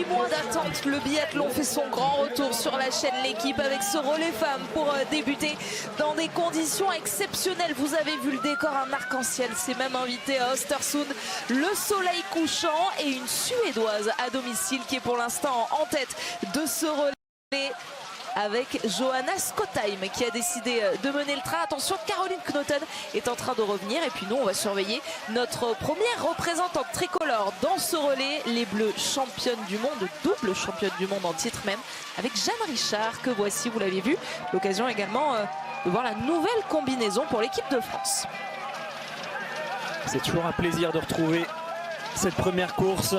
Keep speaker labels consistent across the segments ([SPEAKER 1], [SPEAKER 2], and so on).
[SPEAKER 1] 8 mois d'attente, le biathlon fait son grand retour sur la chaîne L'équipe avec ce relais femmes pour débuter dans des conditions exceptionnelles. Vous avez vu le décor, un arc-en-ciel s'est même invité à Östersund, le soleil couchant et une Suédoise à domicile qui est pour l'instant en tête de ce relais, avec Johanna Skottheim qui a décidé de mener le train. Attention, Caroline Knoten est en train de revenir. Et puis nous, on va surveiller notre première représentante tricolore dans ce relais. Les Bleus championnes du monde, double championne du monde en titre même, avec Jeanne Richard, que voici, vous l'avez vu. L'occasion également de voir la nouvelle combinaison pour l'équipe de France.
[SPEAKER 2] C'est toujours un plaisir de retrouver cette première course.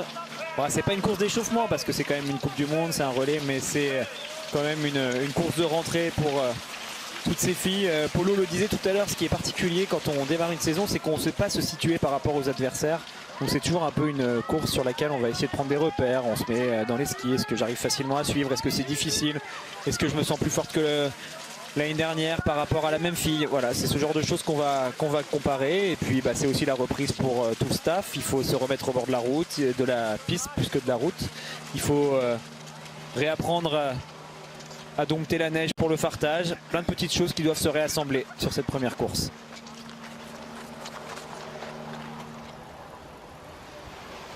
[SPEAKER 2] Bon, c'est pas une course d'échauffement parce que c'est quand même une Coupe du Monde, c'est un relais, mais c'est quand même une course de rentrée pour toutes ces filles. Polo le disait tout à l'heure, ce qui est particulier quand on démarre une saison, c'est qu'on ne sait pas se situer par rapport aux adversaires. Donc c'est toujours un peu une course sur laquelle on va essayer de prendre des repères. On se met dans les skis, est-ce que j'arrive facilement à suivre, est-ce que c'est difficile, est-ce que je me sens plus forte que l'année dernière par rapport à la même fille. Voilà, c'est ce genre de choses qu'on va comparer. Et puis bah, c'est aussi la reprise pour tout le staff. Il faut se remettre au bord de la route, de la piste plus que de la route. Il faut réapprendre à dompter la neige pour le fartage. Plein de petites choses qui doivent se réassembler sur cette première course.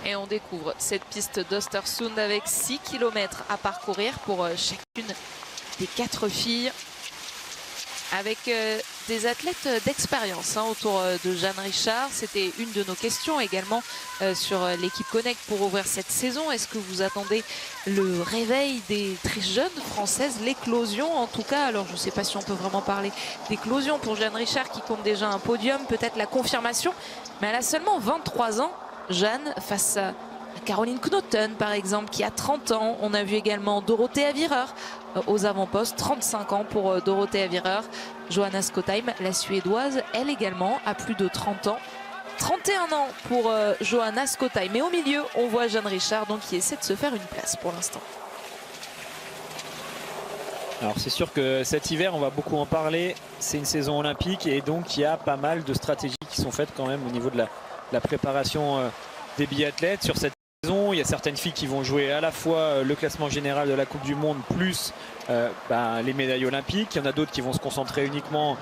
[SPEAKER 1] Et on découvre cette piste d'Östersund avec 6 km à parcourir pour chacune des 4 filles, avec des athlètes d'expérience autour de Jeanne Richard. C'était une de nos questions également sur l'équipe Connect pour ouvrir cette saison. Est-ce que vous attendez le réveil des très jeunes françaises, l'éclosion en tout cas? Alors je ne sais pas si on peut vraiment parler d'éclosion pour Jeanne Richard qui compte déjà un podium, peut-être la confirmation, mais elle a seulement 23 ans, Jeanne, face à Caroline Knoten par exemple qui a 30 ans. On a vu également Dorothea Virer aux avant-postes, 35 ans pour Dorothea Virer. Johanna Skottheim, la Suédoise, elle également a plus de 30 ans. 31 ans pour Johanna Skottheim. Mais au milieu, on voit Jeanne Richard donc, qui essaie de se faire une place pour l'instant.
[SPEAKER 2] Alors c'est sûr que cet hiver, on va beaucoup en parler. C'est une saison olympique et donc il y a pas mal de stratégies qui sont faites quand même au niveau de la préparation des biathlètes sur cette saison. Il y a certaines filles qui vont jouer à la fois le classement général de la Coupe du Monde plus les médailles olympiques. Il y en a d'autres qui vont se concentrer uniquement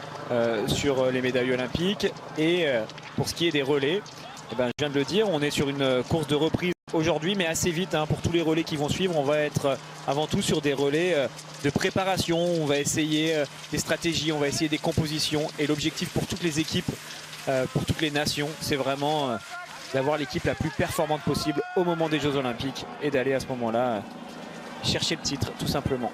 [SPEAKER 2] sur les médailles olympiques. Et pour ce qui est des relais, je viens de le dire, on est sur une course de reprise aujourd'hui, mais assez vite pour tous les relais qui vont suivre. On va être avant tout sur des relais de préparation. On va essayer des stratégies, on va essayer des compositions. Et l'objectif pour toutes les équipes, pour toutes les nations, c'est vraiment d'avoir l'équipe la plus performante possible au moment des Jeux Olympiques et d'aller à ce moment-là chercher le titre tout simplement.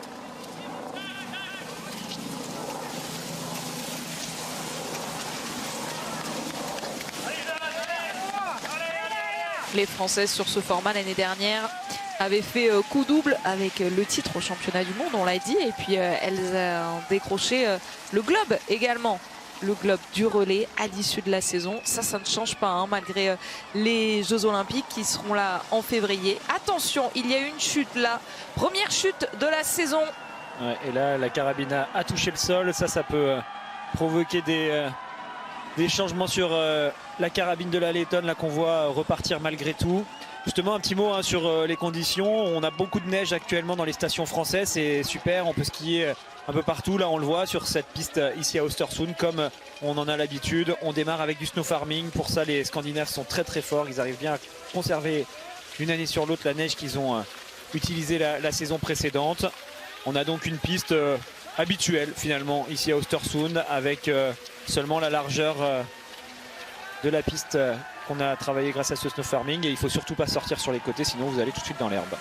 [SPEAKER 1] Les Françaises sur ce format l'année dernière avaient fait coup double avec le titre au championnat du monde, on l'a dit, et puis elles ont décroché le globe également. Le globe du relais à l'issue de la saison. Ça ne change pas malgré les Jeux Olympiques qui seront là en février. Attention, il y a une chute là. Première chute de la saison.
[SPEAKER 2] Ouais, et là, la carabine a touché le sol. Ça peut provoquer des changements sur la carabine de la Lettonne là qu'on voit repartir malgré tout. Justement, un petit mot sur les conditions. On a beaucoup de neige actuellement dans les stations françaises. C'est super, on peut skier un peu partout. Là, on le voit sur cette piste ici à Östersund, comme on en a l'habitude. On démarre avec du snow farming. Pour ça, les Scandinaves sont très très forts. Ils arrivent bien à conserver d'une année sur l'autre la neige qu'ils ont utilisée la saison précédente. On a donc une piste habituelle finalement ici à Östersund, avec seulement la largeur de la piste qu'on a travaillé grâce à ce snow farming. Et il faut surtout pas sortir sur les côtés, sinon vous allez tout de suite dans l'herbe.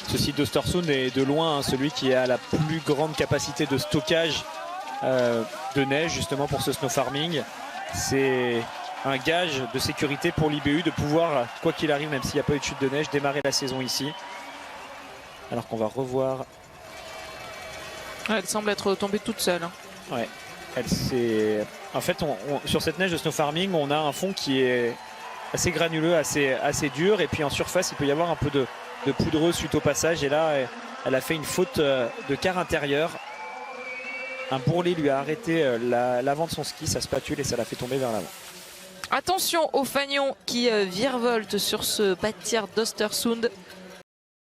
[SPEAKER 2] Ce site d'Östersund est de loin celui qui a la plus grande capacité de stockage de neige justement pour ce snow farming. C'est un gage de sécurité pour l'IBU de pouvoir, quoi qu'il arrive, même s'il n'y a pas eu de chute de neige, démarrer la saison ici. Alors qu'on va revoir.
[SPEAKER 1] Elle semble être tombée toute seule.
[SPEAKER 2] Ouais. En fait, sur cette neige de snow farming, on a un fond qui est assez granuleux, assez dur. Et puis en surface, il peut y avoir un peu de poudreux suite au passage. Et là, elle a fait une faute de quart intérieur. un bourrelet lui a arrêté l'avant de son ski, sa spatule, et ça l'a fait tomber vers l'avant.
[SPEAKER 1] Attention au fanion qui virevolte sur ce pas de tir d'Östersund.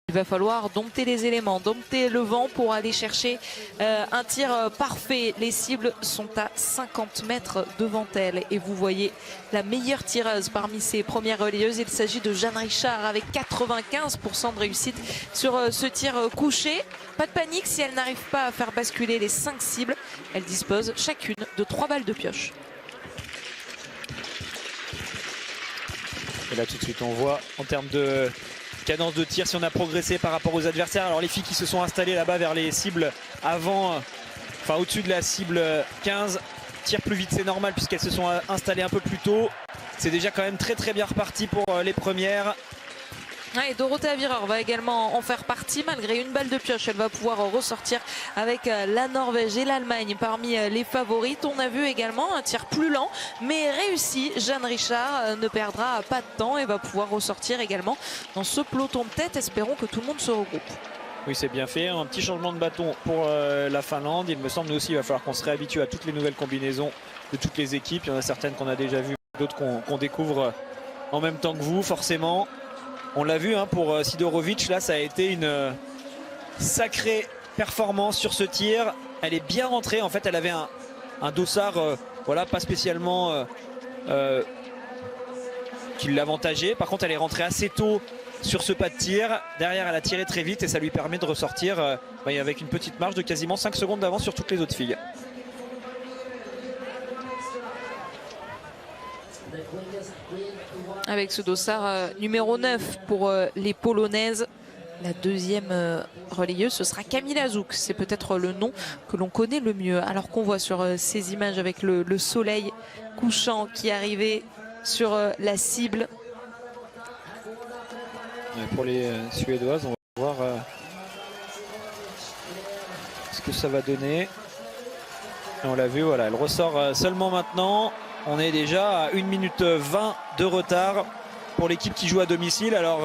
[SPEAKER 1] Il va falloir dompter les éléments, dompter le vent pour aller chercher un tir parfait. Les cibles sont à 50 mètres devant elle. Et vous voyez la meilleure tireuse parmi ces premières relayeuses. Il s'agit de Jeanne Richard avec 95% de réussite sur ce tir couché. Pas de panique si elle n'arrive pas à faire basculer les 5 cibles. Elle dispose chacune de 3 balles de pioche.
[SPEAKER 2] Et là tout de suite on voit en termes de cadence de tir si on a progressé par rapport aux adversaires. Alors les filles qui se sont installées là-bas vers les cibles avant, enfin au-dessus de la cible 15, tirent plus vite, c'est normal puisqu'elles se sont installées un peu plus tôt. C'est déjà quand même très bien reparti pour les premières.
[SPEAKER 1] Et Dorothea Virer va également en faire partie. Malgré une balle de pioche, elle va pouvoir ressortir avec la Norvège et l'Allemagne parmi les favorites. On a vu également un tir plus lent mais réussi. Jeanne Richard ne perdra pas de temps et va pouvoir ressortir également dans ce peloton de tête. Espérons que tout le monde se regroupe.
[SPEAKER 2] Oui, c'est bien fait. Un petit changement de bâton pour la Finlande. Il me semble nous aussi il va falloir qu'on se réhabitue à toutes les nouvelles combinaisons de toutes les équipes. Il y en a certaines qu'on a déjà vues, d'autres qu'on découvre en même temps que vous forcément. On l'a vu pour Sidorovic, là ça a été une sacrée performance sur ce tir. Elle est bien rentrée, en fait elle avait un dossard voilà, pas spécialement qui l'avantageait. Par contre elle est rentrée assez tôt sur ce pas de tir. Derrière elle a tiré très vite et ça lui permet de ressortir avec une petite marge de quasiment 5 secondes d'avance sur toutes les autres filles.
[SPEAKER 1] Avec ce dossard numéro 9 pour les Polonaises. La deuxième relayeuse, ce sera Kamila Zouk. C'est peut-être le nom que l'on connaît le mieux. Alors qu'on voit sur ces images avec le soleil couchant qui arrivait sur la cible.
[SPEAKER 2] Et pour les Suédoises, on va voir ce que ça va donner. Et on l'a vu, voilà, elle ressort seulement maintenant. On est déjà à 1 minute 20 de retard pour l'équipe qui joue à domicile. Alors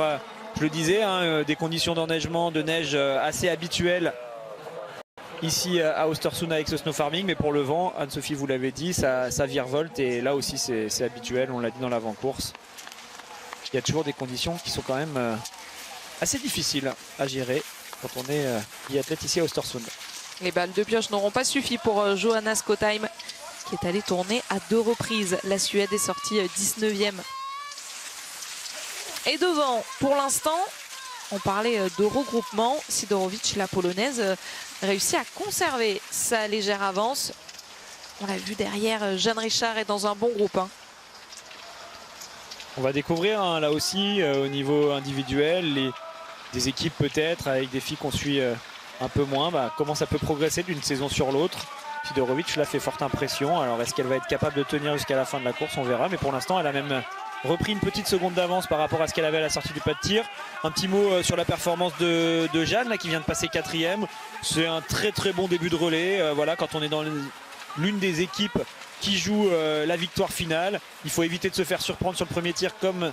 [SPEAKER 2] je le disais, des conditions d'enneigement, de neige assez habituelles ici à Östersund avec ce snow farming. Mais pour le vent, Anne-Sophie vous l'avez dit, ça virevolte et là aussi c'est habituel, on l'a dit dans l'avant-course. Il y a toujours des conditions qui sont quand même assez difficiles à gérer quand on est biathlète ici à Östersund.
[SPEAKER 1] Les balles de pioche n'auront pas suffi pour Johanna Skotheim, qui est allée tourner à 2 reprises. La Suède est sortie 19e. Et devant, pour l'instant, on parlait de regroupement. Sidorovic, la polonaise, réussit à conserver sa légère avance. On l'a vu derrière, Jeanne Richard est dans un bon groupe.
[SPEAKER 2] On va découvrir là aussi au niveau individuel des équipes peut-être avec des filles qu'on suit un peu moins. Comment ça peut progresser d'une saison sur l'autre. Sidorovic l'a fait forte impression. Alors est-ce qu'elle va être capable de tenir jusqu'à la fin de la course? On verra. Mais pour l'instant elle a même repris une petite seconde d'avance par rapport à ce qu'elle avait à la sortie du pas de tir. Un petit mot sur la performance de Jeanne là, qui vient de passer 4e. C'est un très bon début de relais. Voilà, quand on est dans l'une des équipes qui joue la victoire finale, il faut éviter de se faire surprendre sur le premier tir comme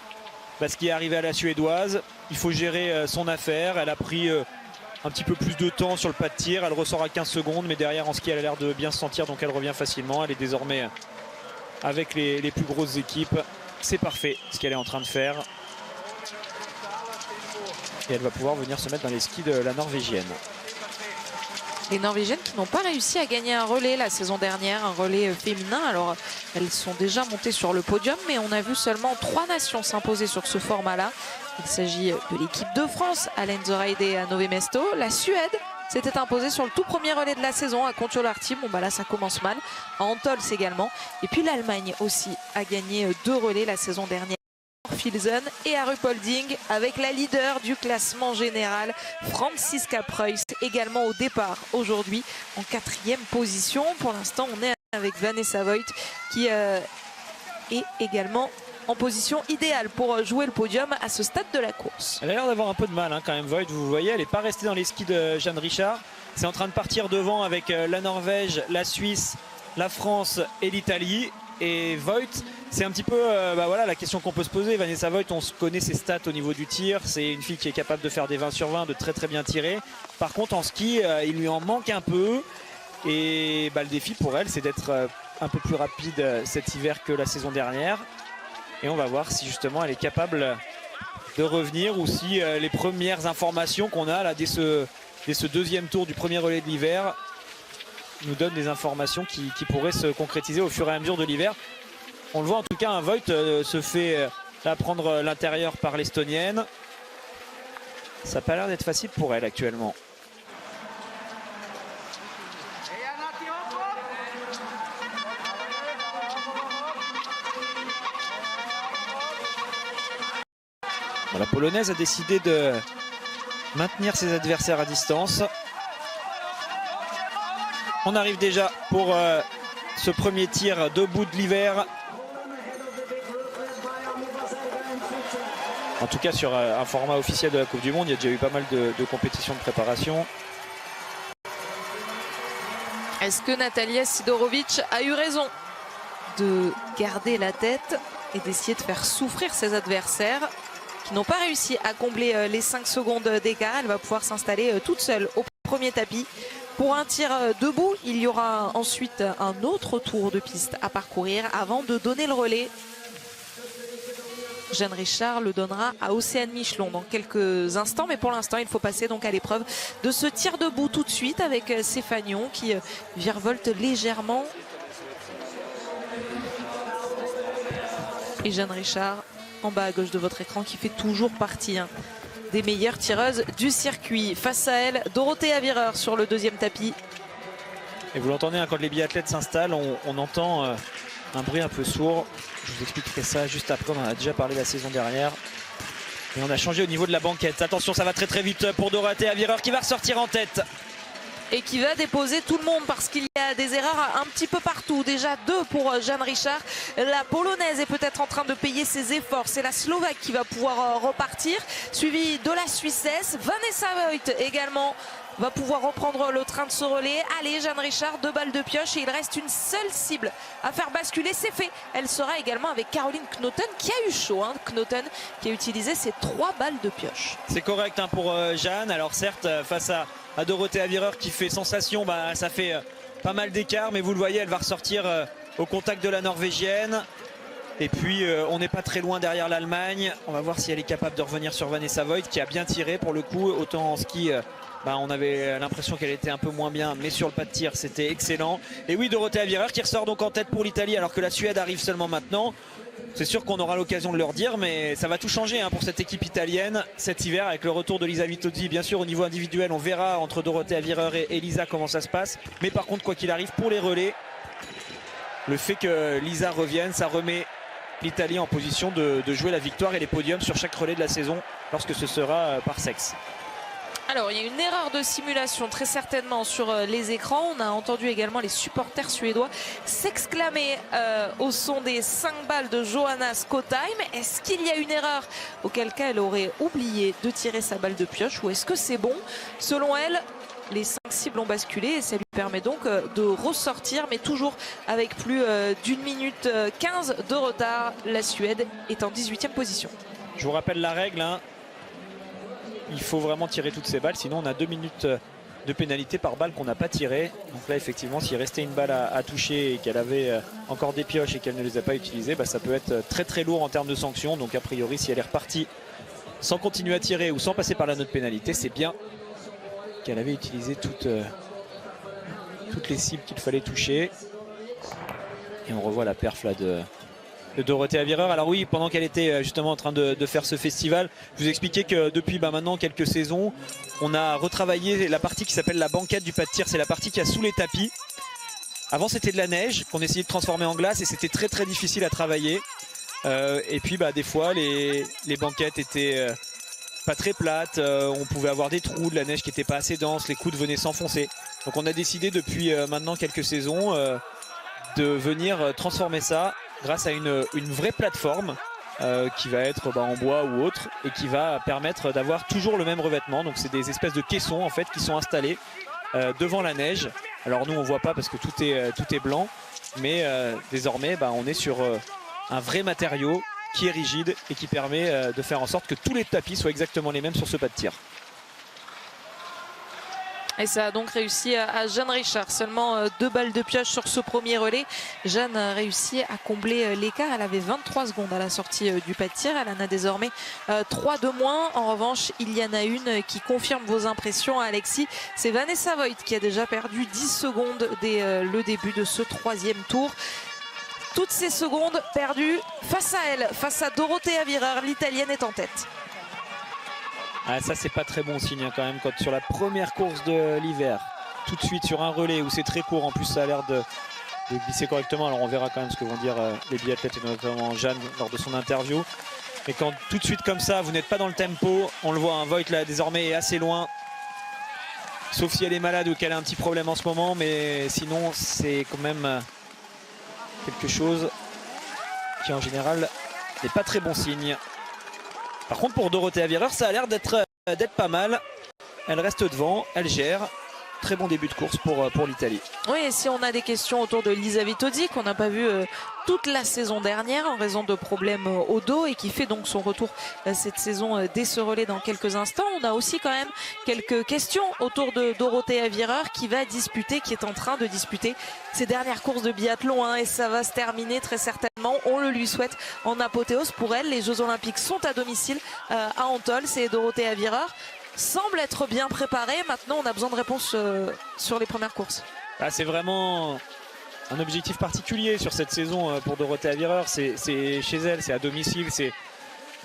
[SPEAKER 2] ce qui est arrivé à la Suédoise. Il faut gérer son affaire. Elle a pris un petit peu plus de temps sur le pas de tir. Elle ressort à 15 secondes, mais derrière en ski elle a l'air de bien se sentir, donc elle revient facilement. Elle est désormais avec les plus grosses équipes. C'est parfait ce qu'elle est en train de faire. Et elle va pouvoir venir se mettre dans les skis de la Norvégienne.
[SPEAKER 1] Les Norvégiennes qui n'ont pas réussi à gagner un relais la saison dernière, un relais féminin. Alors elles sont déjà montées sur le podium, mais on a vu seulement 3 nations s'imposer sur ce format-là. Il s'agit de l'équipe de France à Lenzerheide et à Nové Mesto. La Suède s'était imposée sur le tout premier relais de la saison à Kontiolahti. Bon là ça commence mal. À Antols également. Et puis l'Allemagne aussi a gagné 2 relais la saison dernière. Filzen et à Ruhpolding avec la leader du classement général Franziska Preuss également au départ aujourd'hui en 4e position. Pour l'instant on est avec Vanessa Voigt qui est également en position idéale pour jouer le podium à ce stade de la course.
[SPEAKER 2] Elle a l'air d'avoir un peu de mal quand même Voigt, vous voyez, elle n'est pas restée dans les skis de Jeanne Richard. C'est en train de partir devant avec la Norvège, la Suisse, la France et l'Italie. Et Voigt, c'est un petit peu voilà, la question qu'on peut se poser. Vanessa Voigt, on connaît ses stats au niveau du tir. C'est une fille qui est capable de faire des 20 sur 20, de très bien tirer. Par contre en ski, il lui en manque un peu. Et le défi pour elle, c'est d'être un peu plus rapide cet hiver que la saison dernière. Et on va voir si justement elle est capable de revenir ou si les premières informations qu'on a là dès ce deuxième tour du premier relais de l'hiver nous donnent des informations qui pourraient se concrétiser au fur et à mesure de l'hiver. On le voit en tout cas, un Voigt se fait là prendre l'intérieur par l'Estonienne. Ça n'a pas l'air d'être facile pour elle actuellement. Bon, la Polonaise a décidé de maintenir ses adversaires à distance. On arrive déjà pour ce premier tir debout de l'hiver. En tout cas sur un format officiel de la Coupe du Monde, il y a déjà eu pas mal de compétitions de préparation.
[SPEAKER 1] Est-ce que Natalia Sidorovic a eu raison de garder la tête et d'essayer de faire souffrir ses adversaires qui n'ont pas réussi à combler les 5 secondes d'écart? Elle va pouvoir s'installer toute seule au premier tapis. Pour un tir debout, il y aura ensuite un autre tour de piste à parcourir avant de donner le relais. Jeanne Richard le donnera à Océane Michelon dans quelques instants, mais pour l'instant il faut passer donc à l'épreuve de ce tir debout tout de suite avec Stéphanion qui virevolte légèrement. Et Jeanne Richard en bas à gauche de votre écran qui fait toujours partie des meilleures tireuses du circuit. Face à elle, Dorothée Avireur sur le deuxième tapis.
[SPEAKER 2] Et vous l'entendez, quand les biathlètes s'installent, on entend un bruit un peu sourd. Je vous expliquerai ça juste après, on en a déjà parlé la saison dernière. Et on a changé au niveau de la banquette. Attention, ça va très très vite pour Dorothée Avireur qui va ressortir en tête.
[SPEAKER 1] Et qui va déposer tout le monde parce qu'il y a des erreurs un petit peu partout. Déjà 2 pour Jeanne Richard. La Polonaise est peut-être en train de payer ses efforts. C'est la Slovaque qui va pouvoir repartir. Suivi de la Suissesse. Vanessa Voigt également va pouvoir reprendre le train de ce relais. Allez, Jeanne Richard, 2 balles de pioche et il reste une seule cible à faire basculer. C'est fait. Elle sera également avec Caroline Knoten qui a eu chaud. Knoten qui a utilisé ses 3 balles de pioche.
[SPEAKER 2] C'est correct pour Jeanne. Alors certes, face à Dorothée Avireur qui fait sensation, ça fait pas mal d'écart, mais vous le voyez, elle va ressortir au contact de la Norvégienne. Et puis on n'est pas très loin derrière l'Allemagne. On va voir si elle est capable de revenir sur Vanessa Voigt qui a bien tiré pour le coup. Autant en ski, on avait l'impression qu'elle était un peu moins bien, mais sur le pas de tir c'était excellent. Et oui, Dorothée Avireur qui ressort donc en tête pour l'Italie alors que la Suède arrive seulement maintenant. C'est sûr qu'on aura l'occasion de leur dire, mais ça va tout changer pour cette équipe italienne cet hiver avec le retour de Lisa Vitozzi. Bien sûr, au niveau individuel, on verra entre Dorothée Avireur et Lisa comment ça se passe. Mais par contre, quoi qu'il arrive, pour les relais, le fait que Lisa revienne, ça remet l'Italie en position de jouer la victoire et les podiums sur chaque relais de la saison lorsque ce sera par sexe.
[SPEAKER 1] Alors il y a une erreur de simulation très certainement sur les écrans. On a entendu également les supporters suédois s'exclamer au son des 5 balles de Johanna Skotheim. Est-ce qu'il y a une erreur, auquel cas elle aurait oublié de tirer sa balle de pioche, ou est-ce que c'est bon? Selon elle, les 5 cibles ont basculé et ça lui permet donc de ressortir, mais toujours avec plus d'1 minute 15 de retard. La Suède est en 18e position.
[SPEAKER 2] Je vous rappelle la règle, il faut vraiment tirer toutes ces balles, sinon on a 2 minutes de pénalité par balle qu'on n'a pas tiré. Donc là effectivement, s'il restait une balle à toucher et qu'elle avait encore des pioches et qu'elle ne les a pas utilisées, ça peut être très très lourd en termes de sanctions. Donc a priori, si elle est repartie sans continuer à tirer ou sans passer par la note pénalité, c'est bien qu'elle avait utilisé toutes les cibles qu'il fallait toucher. Et on revoit la perf là de Dorothée Avireur. Alors oui, pendant qu'elle était justement en train de faire ce festival, je vous expliquais que depuis maintenant quelques saisons, on a retravaillé la partie qui s'appelle la banquette du pas de tir. C'est la partie qui a sous les tapis. Avant c'était de la neige qu'on essayait de transformer en glace et c'était très très difficile à travailler. Et puis des fois les banquettes étaient pas très plates, on pouvait avoir des trous, de la neige qui n'était pas assez dense, les coudes venaient s'enfoncer. Donc on a décidé depuis maintenant quelques saisons de venir transformer ça grâce à une vraie plateforme qui va être en bois ou autre et qui va permettre d'avoir toujours le même revêtement. Donc c'est des espèces de caissons en fait qui sont installés devant la neige. Alors nous on voit pas parce que tout est blanc, mais désormais on est sur un vrai matériau qui est rigide et qui permet de faire en sorte que tous les tapis soient exactement les mêmes sur ce pas de tir.
[SPEAKER 1] Et ça a donc réussi à Jeanne Richard. Seulement 2 balles de pioche sur ce premier relais. Jeanne a réussi à combler l'écart. Elle avait 23 secondes à la sortie du pas de tir. Elle en a désormais 3 de moins. En revanche, il y en a une qui confirme vos impressions, Alexis. C'est Vanessa Voigt qui a déjà perdu 10 secondes dès le début de ce 3e tour. Toutes ces secondes perdues face à elle, face à Dorothea Virer. L'Italienne est en tête.
[SPEAKER 2] Ah, ça c'est pas très bon signe hein, quand même, quand sur la première course de l'hiver, tout de suite sur un relais où c'est très court, en plus ça a l'air de glisser correctement. Alors on verra quand même ce que vont dire les biathlètes et notamment Jeanne lors de son interview. Mais quand tout de suite comme ça vous n'êtes pas dans le tempo, on le voit, hein, Voigt là désormais est assez loin. Sauf si elle est malade ou qu'elle a un petit problème en ce moment, mais sinon c'est quand même quelque chose qui en général n'est pas très bon signe. Par contre pour Dorothea Virer ça a l'air d'être pas mal. Elle reste devant, elle gère. Très bon début de course pour l'Italie.
[SPEAKER 1] Oui, et si on a des questions autour de Lisa Vitozzi qu'on n'a pas vu toute la saison dernière en raison de problèmes au dos et qui fait donc son retour cette saison dès ce relais dans quelques instants, on a aussi quand même quelques questions autour de Dorothea Virer qui est en train de disputer ses dernières courses de biathlon hein, et ça va se terminer très certainement, on le lui souhaite, en apothéose pour elle. Les Jeux Olympiques sont à domicile à Antol, c'est Dorothea Virer semble être bien préparé. Maintenant on a besoin de réponses sur les premières courses.
[SPEAKER 2] Ah, c'est vraiment un objectif particulier sur cette saison pour Dorothea Virer. C'est chez elle, c'est à domicile, c'est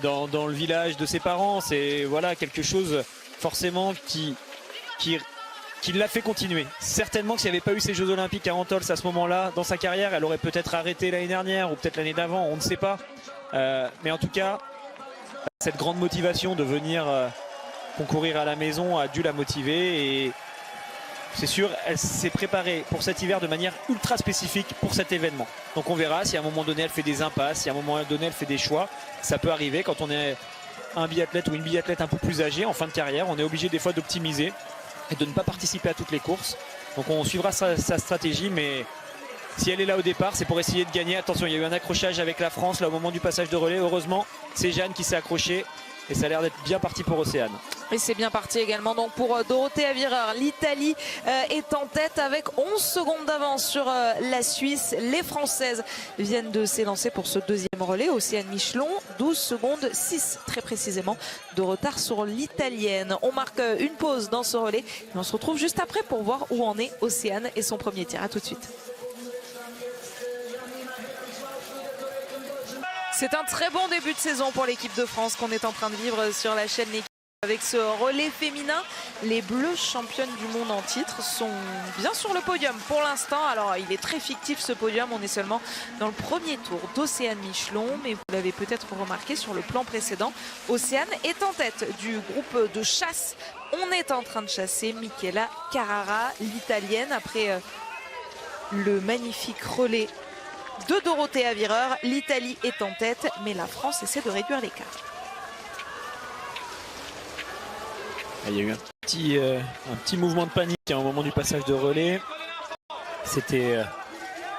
[SPEAKER 2] dans le village de ses parents. C'est voilà, quelque chose forcément qui l'a fait continuer. Certainement que s'il n'y avait pas eu ces Jeux Olympiques à Antol à ce moment-là dans sa carrière, elle aurait peut-être arrêté l'année dernière ou peut-être l'année d'avant, on ne sait pas. Mais en tout cas, cette grande motivation de venir concourir à la maison a dû la motiver et c'est sûr elle s'est préparée pour cet hiver de manière ultra spécifique pour cet événement. Donc on verra si à un moment donné elle fait des impasses, si à un moment donné elle fait des choix. Ça peut arriver quand on est un biathlète ou une biathlète un peu plus âgée en fin de carrière, on est obligé des fois d'optimiser et de ne pas participer à toutes les courses. Donc on suivra sa stratégie, mais si elle est là au départ c'est pour essayer de gagner. Attention, il y a eu un accrochage avec la France là au moment du passage de relais. Heureusement c'est Jeanne qui s'est accrochée et ça a l'air d'être bien parti pour Océane.
[SPEAKER 1] Et c'est bien parti également donc pour Dorothea Virer. L'Italie est en tête avec 11 secondes d'avance sur la Suisse. Les Françaises viennent de s'élancer pour ce 2e relais. Océane Michelon, 12 secondes 6 très précisément de retard sur l'Italienne. On marque une pause dans ce relais et on se retrouve juste après pour voir où en est Océane et son premier tir. A tout de suite. C'est un très bon début de saison pour l'équipe de France qu'on est en train de vivre sur la chaîne L'équipe. Avec ce relais féminin, les Bleues championnes du monde en titre sont bien sur le podium pour l'instant. Alors il est très fictif ce podium, on est seulement dans le premier tour d'Océane Michelon. Mais vous l'avez peut-être remarqué sur le plan précédent, Océane est en tête du groupe de chasse. On est en train de chasser Michela Carrara, l'Italienne, après le magnifique relais de Dorothea Virer. L'Italie est en tête, mais la France essaie de réduire l'écart.
[SPEAKER 2] Il y a eu un petit mouvement de panique hein, au moment du passage de relais. C'était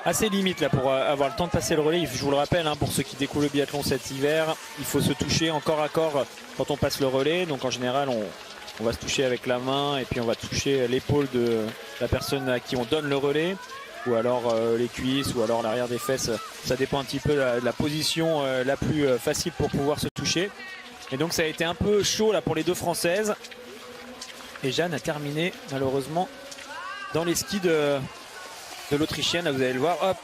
[SPEAKER 2] assez limite là pour avoir le temps de passer le relais. Je vous le rappelle, hein, pour ceux qui découvrent le biathlon cet hiver, il faut se toucher en corps à corps quand on passe le relais. Donc en général, on va se toucher avec la main et puis on va toucher l'épaule de la personne à qui on donne le relais. Ou alors les cuisses, ou alors l'arrière des fesses. Ça dépend un petit peu de la position la plus facile pour pouvoir se toucher. Et donc ça a été un peu chaud là pour les deux Françaises. Et Jeanne a terminé malheureusement dans les skis de l'Autrichienne. Là vous allez le voir, hop.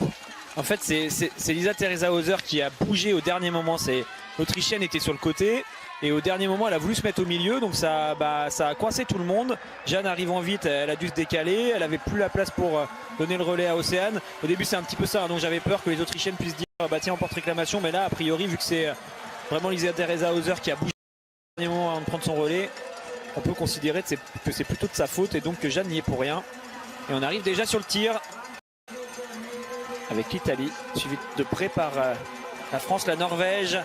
[SPEAKER 2] En fait c'est Lisa Theresa Hauser qui a bougé au dernier moment. L'Autrichienne était sur le côté. Et au dernier moment elle a voulu se mettre au milieu. Donc ça a coincé tout le monde. Jeanne arrivant vite, elle a dû se décaler. Elle avait plus la place pour donner le relais à Océane. Au début c'est un petit peu ça. Donc j'avais peur que les Autrichiennes puissent dire bah tiens on porte réclamation. Mais là a priori vu que c'est vraiment Lisa Theresa Hauser qui a bougé au dernier moment avant de prendre son relais, on peut considérer que c'est plutôt de sa faute et donc que Jeanne n'y est pour rien. Et on arrive déjà sur le tir avec l'Italie, suivi de près par la France, la Norvège,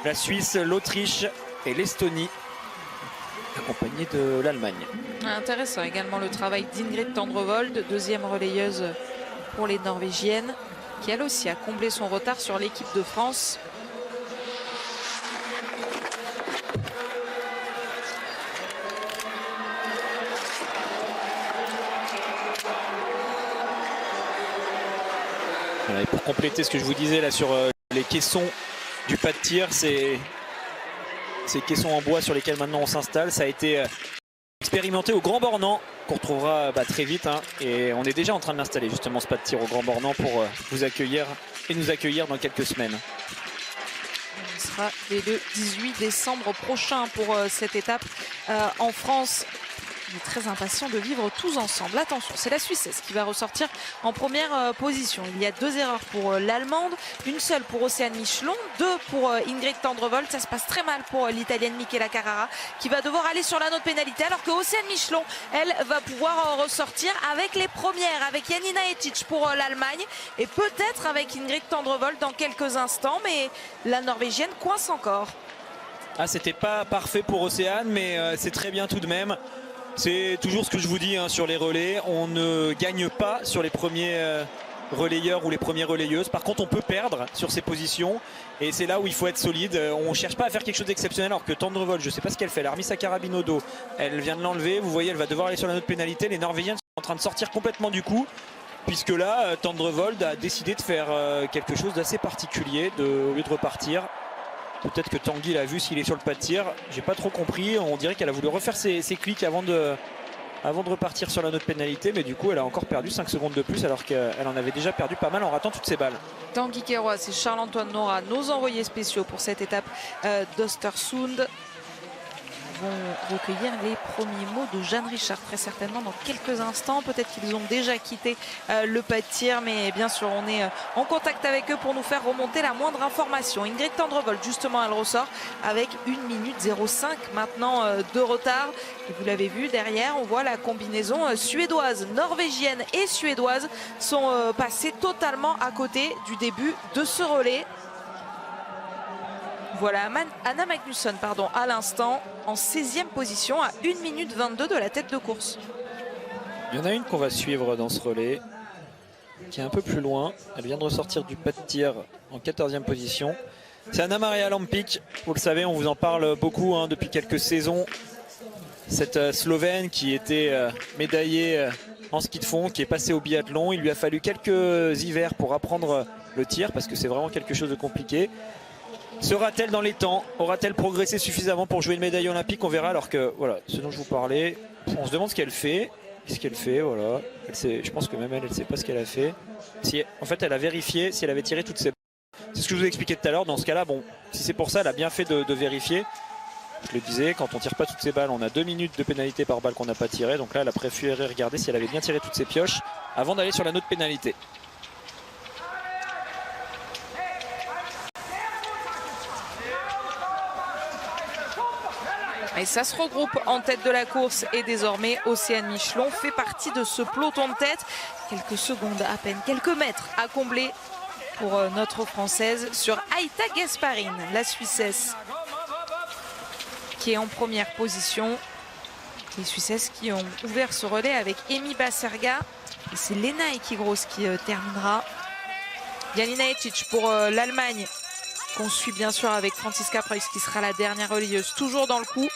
[SPEAKER 2] la Suisse, l'Autriche et l'Estonie, accompagnée de l'Allemagne.
[SPEAKER 1] Intéressant également le travail d'Ingrid Tendrevold, deuxième relayeuse pour les Norvégiennes, qui elle aussi a comblé son retard sur l'équipe de France.
[SPEAKER 2] Et pour compléter ce que je vous disais là sur les caissons du pas de tir, ces caissons en bois sur lesquels maintenant on s'installe, ça a été expérimenté au Grand Bornand, qu'on retrouvera très vite, hein, et on est déjà en train de l'installer justement ce pas de tir au Grand Bornand pour vous accueillir et nous accueillir dans quelques semaines.
[SPEAKER 1] On sera dès le 18 décembre prochain pour cette étape en France. On est très impatient de vivre tous ensemble. Attention, c'est la Suissesse qui va ressortir en première position. Il y a 2 erreurs pour l'Allemande, une seule pour Océane Michelon, 2 pour Ingrid Tendrevold. Ça se passe très mal pour l'Italienne Michela Carrara qui va devoir aller sur la note pénalité, alors que Océane Michelon, elle, va pouvoir ressortir avec les premières, avec Janina Etic pour l'Allemagne et peut-être avec Ingrid Tendrevold dans quelques instants, mais la Norvégienne coince encore.
[SPEAKER 2] Ah, c'était pas parfait pour Océane, mais c'est très bien tout de même. C'est toujours ce que je vous dis hein, sur les relais. On ne gagne pas sur les premiers relayeurs ou les premières relayeuses. Par contre, on peut perdre sur ces positions. Et c'est là où il faut être solide. On ne cherche pas à faire quelque chose d'exceptionnel. Alors que Tendrevold, je ne sais pas ce qu'elle fait. Elle a remis sa carabine au dos. Elle vient de l'enlever. Vous voyez, elle va devoir aller sur la note pénalité. Les Norvégiennes sont en train de sortir complètement du coup. Puisque là, Tendrevold a décidé de faire quelque chose d'assez particulier. Au lieu de repartir. Peut-être que Tanguy l'a vu s'il est sur le pas de tir. J'ai pas trop compris. On dirait qu'elle a voulu refaire ses clics avant de repartir sur la note pénalité. Mais du coup, elle a encore perdu 5 secondes de plus alors qu'elle en avait déjà perdu pas mal en ratant toutes ses balles.
[SPEAKER 1] Tanguy Queiroz et Charles-Antoine Nora, nos envoyés spéciaux pour cette étape d'Östersund, vont recueillir les premiers mots de Jeanne Richard très certainement dans quelques instants. Peut-être qu'ils ont déjà quitté le pas de tir, mais bien sûr on est en contact avec eux pour nous faire remonter la moindre information. Ingrid Tendrevold, justement, elle ressort avec 1 minute 05 maintenant de retard. Et vous l'avez vu, derrière on voit la combinaison suédoise, norvégienne et suédoise sont passées totalement à côté du début de ce relais. Voilà Anna Magnusson à l'instant en 16e position à 1 minute 22 de la tête de course.
[SPEAKER 2] Il y en a une qu'on va suivre dans ce relais qui est un peu plus loin. Elle vient de ressortir du pas de tir en 14e position. C'est Anna Maria Lampic. Vous le savez, on vous en parle beaucoup hein, depuis quelques saisons. Cette Slovène qui était médaillée en ski de fond, qui est passée au biathlon. Il lui a fallu quelques hivers pour apprendre le tir parce que c'est vraiment quelque chose de compliqué. Sera-t-elle dans les temps? Aura-t-elle progressé suffisamment pour jouer une médaille olympique? On verra, alors que voilà, ce dont je vous parlais, on se demande ce qu'elle fait. Qu'est-ce qu'elle fait? Voilà. Je pense que même elle ne sait pas ce qu'elle a fait. En fait, elle a vérifié si elle avait tiré toutes ses balles. C'est ce que je vous ai expliqué tout à l'heure. Dans ce cas-là, bon, si c'est pour ça, elle a bien fait de vérifier. Je le disais, quand on ne tire pas toutes ses balles, on a 2 minutes de pénalité par balle qu'on n'a pas tiré. Donc là, elle a préféré regarder si elle avait bien tiré toutes ses pioches avant d'aller sur la note pénalité.
[SPEAKER 1] Et ça se regroupe en tête de la course et désormais Océane Michelon fait partie de ce peloton de tête. Quelques secondes à peine, quelques mètres à combler pour notre Française sur Aïta Gasparine, la Suissesse qui est en première position. Les Suissesses qui ont ouvert ce relais avec Emi Baserga et c'est Lena Ekigros qui terminera. Janina Etic pour l'Allemagne qu'on suit bien sûr avec Franziska Preuss qui sera la dernière relayeuse, toujours dans le coup.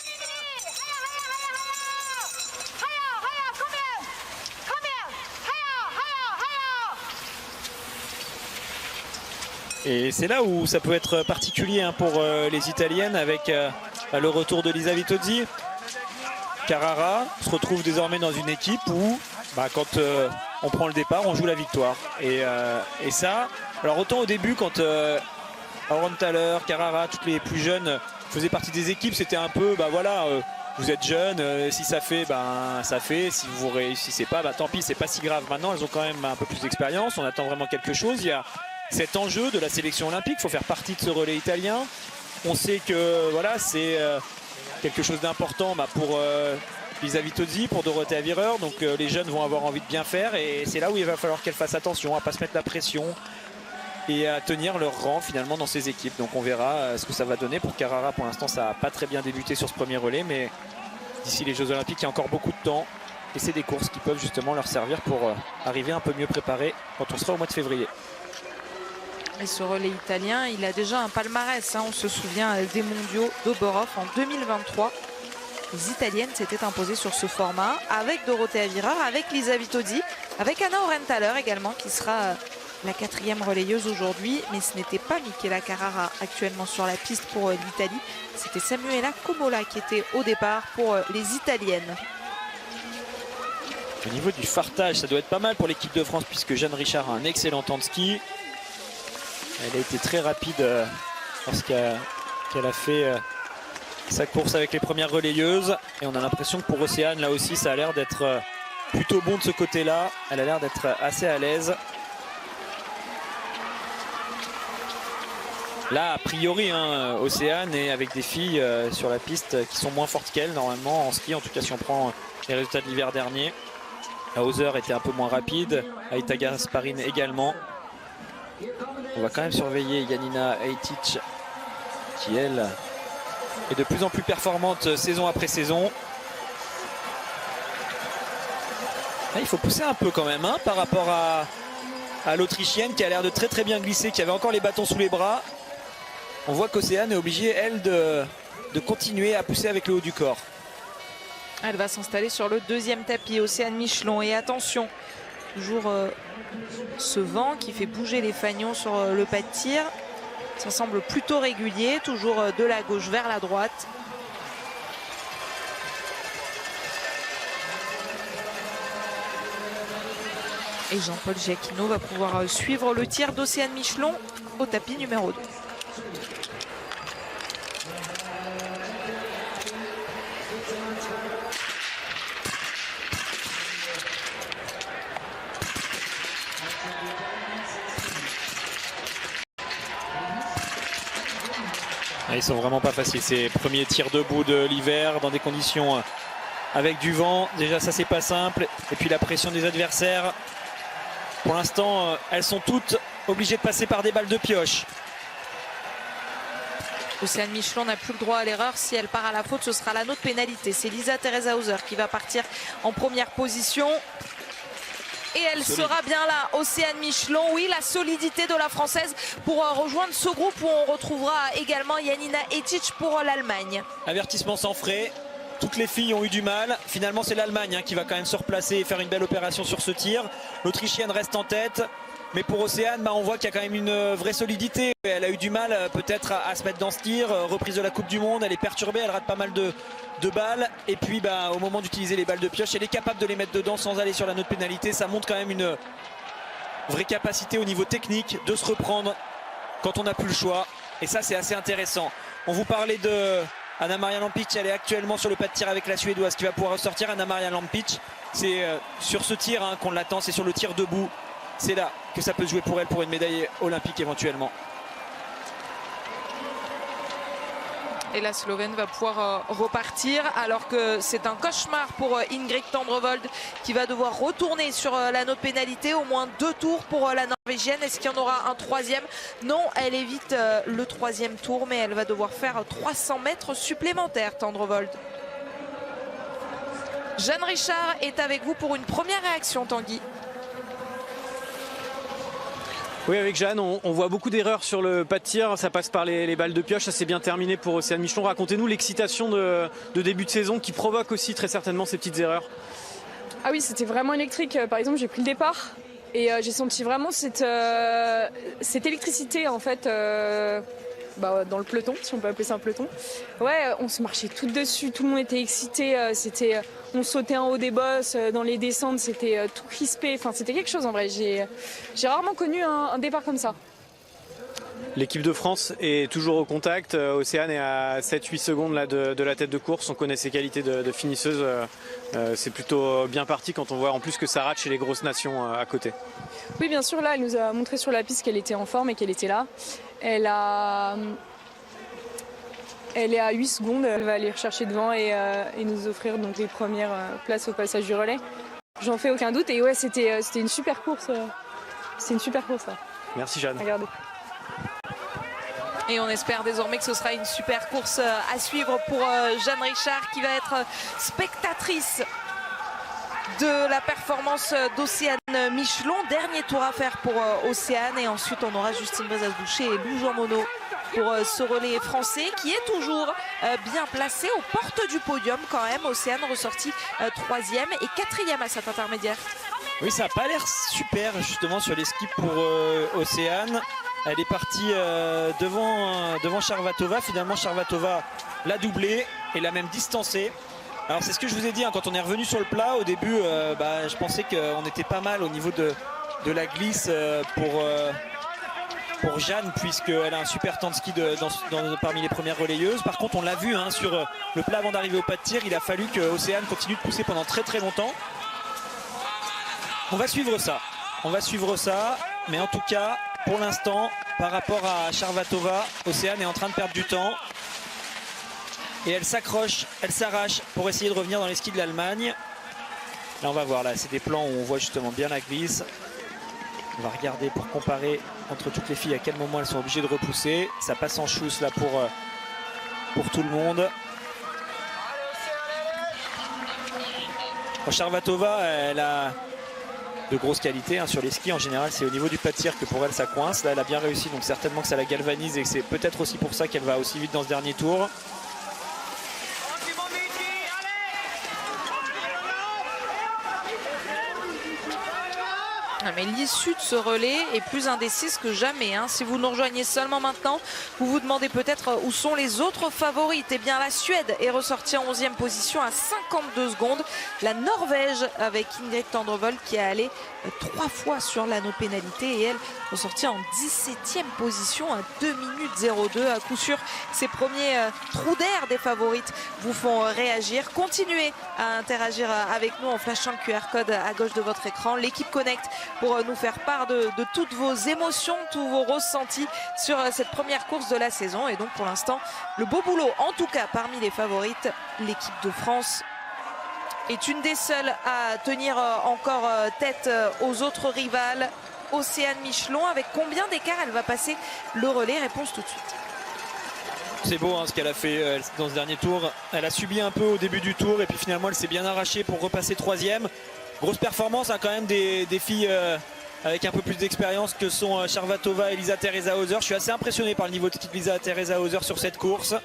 [SPEAKER 2] Et c'est là où ça peut être particulier hein, pour les Italiennes avec le retour de Lisa Vitozzi. Carrara se retrouve désormais dans une équipe où quand on prend le départ, on joue la victoire. Et ça, alors autant au début quand Aaron Thaler, Carrara, toutes les plus jeunes faisaient partie des équipes, c'était un peu voilà, vous êtes jeunes, si ça fait, ça fait, si vous réussissez pas, tant pis, c'est pas si grave. Maintenant elles ont quand même un peu plus d'expérience, on attend vraiment quelque chose. Il y a cet enjeu de la sélection olympique, il faut faire partie de ce relais italien. On sait que voilà, c'est quelque chose d'important pour Lisa Vitozzi, pour Dorothea Virer, donc les jeunes vont avoir envie de bien faire et c'est là où il va falloir qu'elles fassent attention à ne pas se mettre la pression et à tenir leur rang finalement dans ces équipes. Donc on verra ce que ça va donner pour Carrara. Pour l'instant ça n'a pas très bien débuté sur ce premier relais, mais d'ici les Jeux Olympiques il y a encore beaucoup de temps et c'est des courses qui peuvent justement leur servir pour arriver un peu mieux préparés quand on sera au mois de février.
[SPEAKER 1] Et ce relais italien, il a déjà un palmarès. On se souvient des mondiaux d'Oberhof en 2023. Les Italiennes s'étaient imposées sur ce format avec Dorothea Virer, avec Lisa Vitozzi, avec Anna Orenthaler également qui sera la 4e relayeuse aujourd'hui, mais ce n'était pas Michela Carrara actuellement sur la piste pour l'Italie. C'était Samuela Comola qui était au départ pour les Italiennes.
[SPEAKER 2] Au niveau du fartage, ça doit être pas mal pour l'équipe de France puisque Jeanne Richard a un excellent temps de ski. Elle a été très rapide lorsqu'elle a fait sa course avec les premières relayeuses. Et on a l'impression que pour Océane, là aussi, ça a l'air d'être plutôt bon de ce côté-là. Elle a l'air d'être assez à l'aise. Là, a priori, Océane est avec des filles sur la piste qui sont moins fortes qu'elle, normalement, en ski. En tout cas, si on prend les résultats de l'hiver dernier. La Hauser était un peu moins rapide. Aïta Gasparine également. On va quand même surveiller Janina Ajtic, qui, elle, est de plus en plus performante saison après saison. Là, il faut pousser un peu quand même par rapport à l'Autrichienne qui a l'air de très très bien glisser, qui avait encore les bâtons sous les bras. On voit qu'Océane est obligée, elle, de continuer à pousser avec le haut du corps.
[SPEAKER 1] Elle va s'installer sur le 2e tapis, Océane Michelon. Et attention, toujours ce vent qui fait bouger les fagnons sur le pas de tir. Ça semble plutôt régulier, toujours de la gauche vers la droite. Et Jean-Paul Giacchino va pouvoir suivre le tir d'Océane Michelon au tapis numéro 2.
[SPEAKER 2] Ils sont vraiment pas faciles ces premiers tirs debout de l'hiver dans des conditions avec du vent. Déjà ça c'est pas simple. Et puis la pression des adversaires. Pour l'instant elles sont toutes obligées de passer par des balles de pioche.
[SPEAKER 1] Océane Michelon n'a plus le droit à l'erreur. Si elle part à la faute, ce sera la nôtre pénalité. C'est Lisa Teresa Hauser qui va partir en première position. Et elle sera bien là, Océane Michelon. Oui, la solidité de la Française pour rejoindre ce groupe où on retrouvera également Janina Ajtic pour l'Allemagne.
[SPEAKER 2] Avertissement sans frais. Toutes les filles ont eu du mal. Finalement, c'est l'Allemagne qui va quand même se replacer et faire une belle opération sur ce tir. L'Autrichienne reste en tête. Mais pour Océane, on voit qu'il y a quand même une vraie solidité. Elle a eu du mal peut-être à se mettre dans ce tir. Reprise de la Coupe du Monde, elle est perturbée, elle rate pas mal de balles. Et puis au moment d'utiliser les balles de pioche, elle est capable de les mettre dedans sans aller sur la note pénalité. Ça montre quand même une vraie capacité au niveau technique de se reprendre quand on n'a plus le choix. Et ça, c'est assez intéressant. On vous parlait de Anna-Maria Lampic. Elle est actuellement sur le pas de tir avec la Suédoise qui va pouvoir ressortir. Anna-Maria Lampic, c'est sur ce tir qu'on l'attend, c'est sur le tir debout. C'est là que ça peut jouer pour elle pour une médaille olympique éventuellement.
[SPEAKER 1] Et la Slovène va pouvoir repartir alors que c'est un cauchemar pour Ingrid Tendrevold qui va devoir retourner sur la note pénalité. Au moins 2 tours pour la Norvégienne. Est-ce qu'il y en aura un 3e? Non, elle évite le 3e tour, mais elle va devoir faire 300 mètres supplémentaires, Tendrevold. Jeanne Richard est avec vous pour une première réaction, Tanguy.
[SPEAKER 3] Oui, avec Jeanne, on voit beaucoup d'erreurs sur le pas de tir. Ça passe par les balles de pioche. Ça s'est bien terminé pour Océane Michelon. Racontez-nous l'excitation de début de saison qui provoque aussi très certainement ces petites erreurs.
[SPEAKER 4] Ah oui, c'était vraiment électrique. Par exemple, j'ai pris le départ et j'ai senti vraiment cette électricité en fait dans le peloton, si on peut appeler ça un peloton. Ouais, on se marchait tout dessus, tout le monde était excité. On sautait en haut des bosses, dans les descentes, c'était tout crispé. Enfin, c'était quelque chose en vrai. J'ai rarement connu un départ comme ça.
[SPEAKER 3] L'équipe de France est toujours au contact. Océane est à 7-8 secondes là, de la tête de course. On connaît ses qualités de finisseuse. C'est plutôt bien parti quand on voit en plus que ça rate chez les grosses nations à côté.
[SPEAKER 4] Oui, bien sûr. Là, elle nous a montré sur la piste qu'elle était en forme et qu'elle était là. Elle est à 8 secondes. Elle va aller rechercher devant et nous offrir donc les premières places au passage du relais. J'en fais aucun doute. Et ouais, c'était une super course. C'est une super course. Là.
[SPEAKER 3] Merci Jeanne.
[SPEAKER 4] Regardez.
[SPEAKER 1] Et on espère désormais que ce sera une super course à suivre pour Jeanne Richard qui va être spectatrice de la performance d'Océane Michelon. Dernier tour à faire pour Océane et ensuite on aura Justine Brezas-Boucher et Lou Jean Monod pour ce relais français qui est toujours bien placé aux portes du podium quand même. Océane ressortie 3e et 4e à cet intermédiaire.
[SPEAKER 2] Oui, ça n'a pas l'air super justement sur les skis pour Océane. Elle est partie devant Charvatova. Finalement, Charvatova l'a doublée et l'a même distancée. Alors c'est ce que je vous ai dit, hein, quand on est revenu sur le plat au début, je pensais qu'on était pas mal au niveau de la glisse pour Jeanne, puisqu'elle a un super temps de ski parmi les premières relayeuses. Par contre, on l'a vu hein, sur le plat avant d'arriver au pas de tir, il a fallu que Océane continue de pousser pendant très très longtemps. On va suivre ça, mais en tout cas, pour l'instant, par rapport à Charvatova, Océane est en train de perdre du temps. Et elle s'accroche, elle s'arrache pour essayer de revenir dans les skis de l'Allemagne. Là, on va voir, là, c'est des plans où on voit justement bien la glisse. On va regarder pour comparer entre toutes les filles à quel moment elles sont obligées de repousser. Ça passe en chousse là pour tout le monde. Charvatova, elle a de grosses qualités hein, sur les skis. En général, c'est au niveau du pas de tir que pour elle ça coince. Là, elle a bien réussi, donc certainement que ça la galvanise et que c'est peut-être aussi pour ça qu'elle va aussi vite dans ce dernier tour.
[SPEAKER 1] Mais l'issue de ce relais est plus indécise que jamais. Hein. Si vous nous rejoignez seulement maintenant, vous vous demandez peut-être où sont les autres favorites. Eh bien, la Suède est ressortie en 11e position à 52 secondes. La Norvège avec Ingrid Tendrevold qui est allée 3 fois sur l'anneau pénalité et elle ressortie en 17e position à 2 minutes 02. À coup sûr, ces premiers trous d'air des favorites vous font réagir. Continuez à interagir avec nous en flashant le QR code à gauche de votre écran. L'équipe Connect pour nous faire part de toutes vos émotions, tous vos ressentis sur cette première course de la saison. Et donc pour l'instant, le beau boulot, en tout cas parmi les favorites, l'équipe de France est une des seules à tenir encore tête aux autres rivales. Océane Michelon, avec combien d'écart elle va passer le relais? Réponse tout de suite.
[SPEAKER 2] C'est beau hein, ce qu'elle a fait dans ce dernier tour. Elle a subi un peu au début du tour et puis finalement elle s'est bien arrachée pour repasser 3e. Grosse performance hein, quand même des filles avec un peu plus d'expérience que sont Charvatova et Lisa Teresa Hauser. Je suis assez impressionné par le niveau de ski de Lisa Teresa Hauser sur cette course.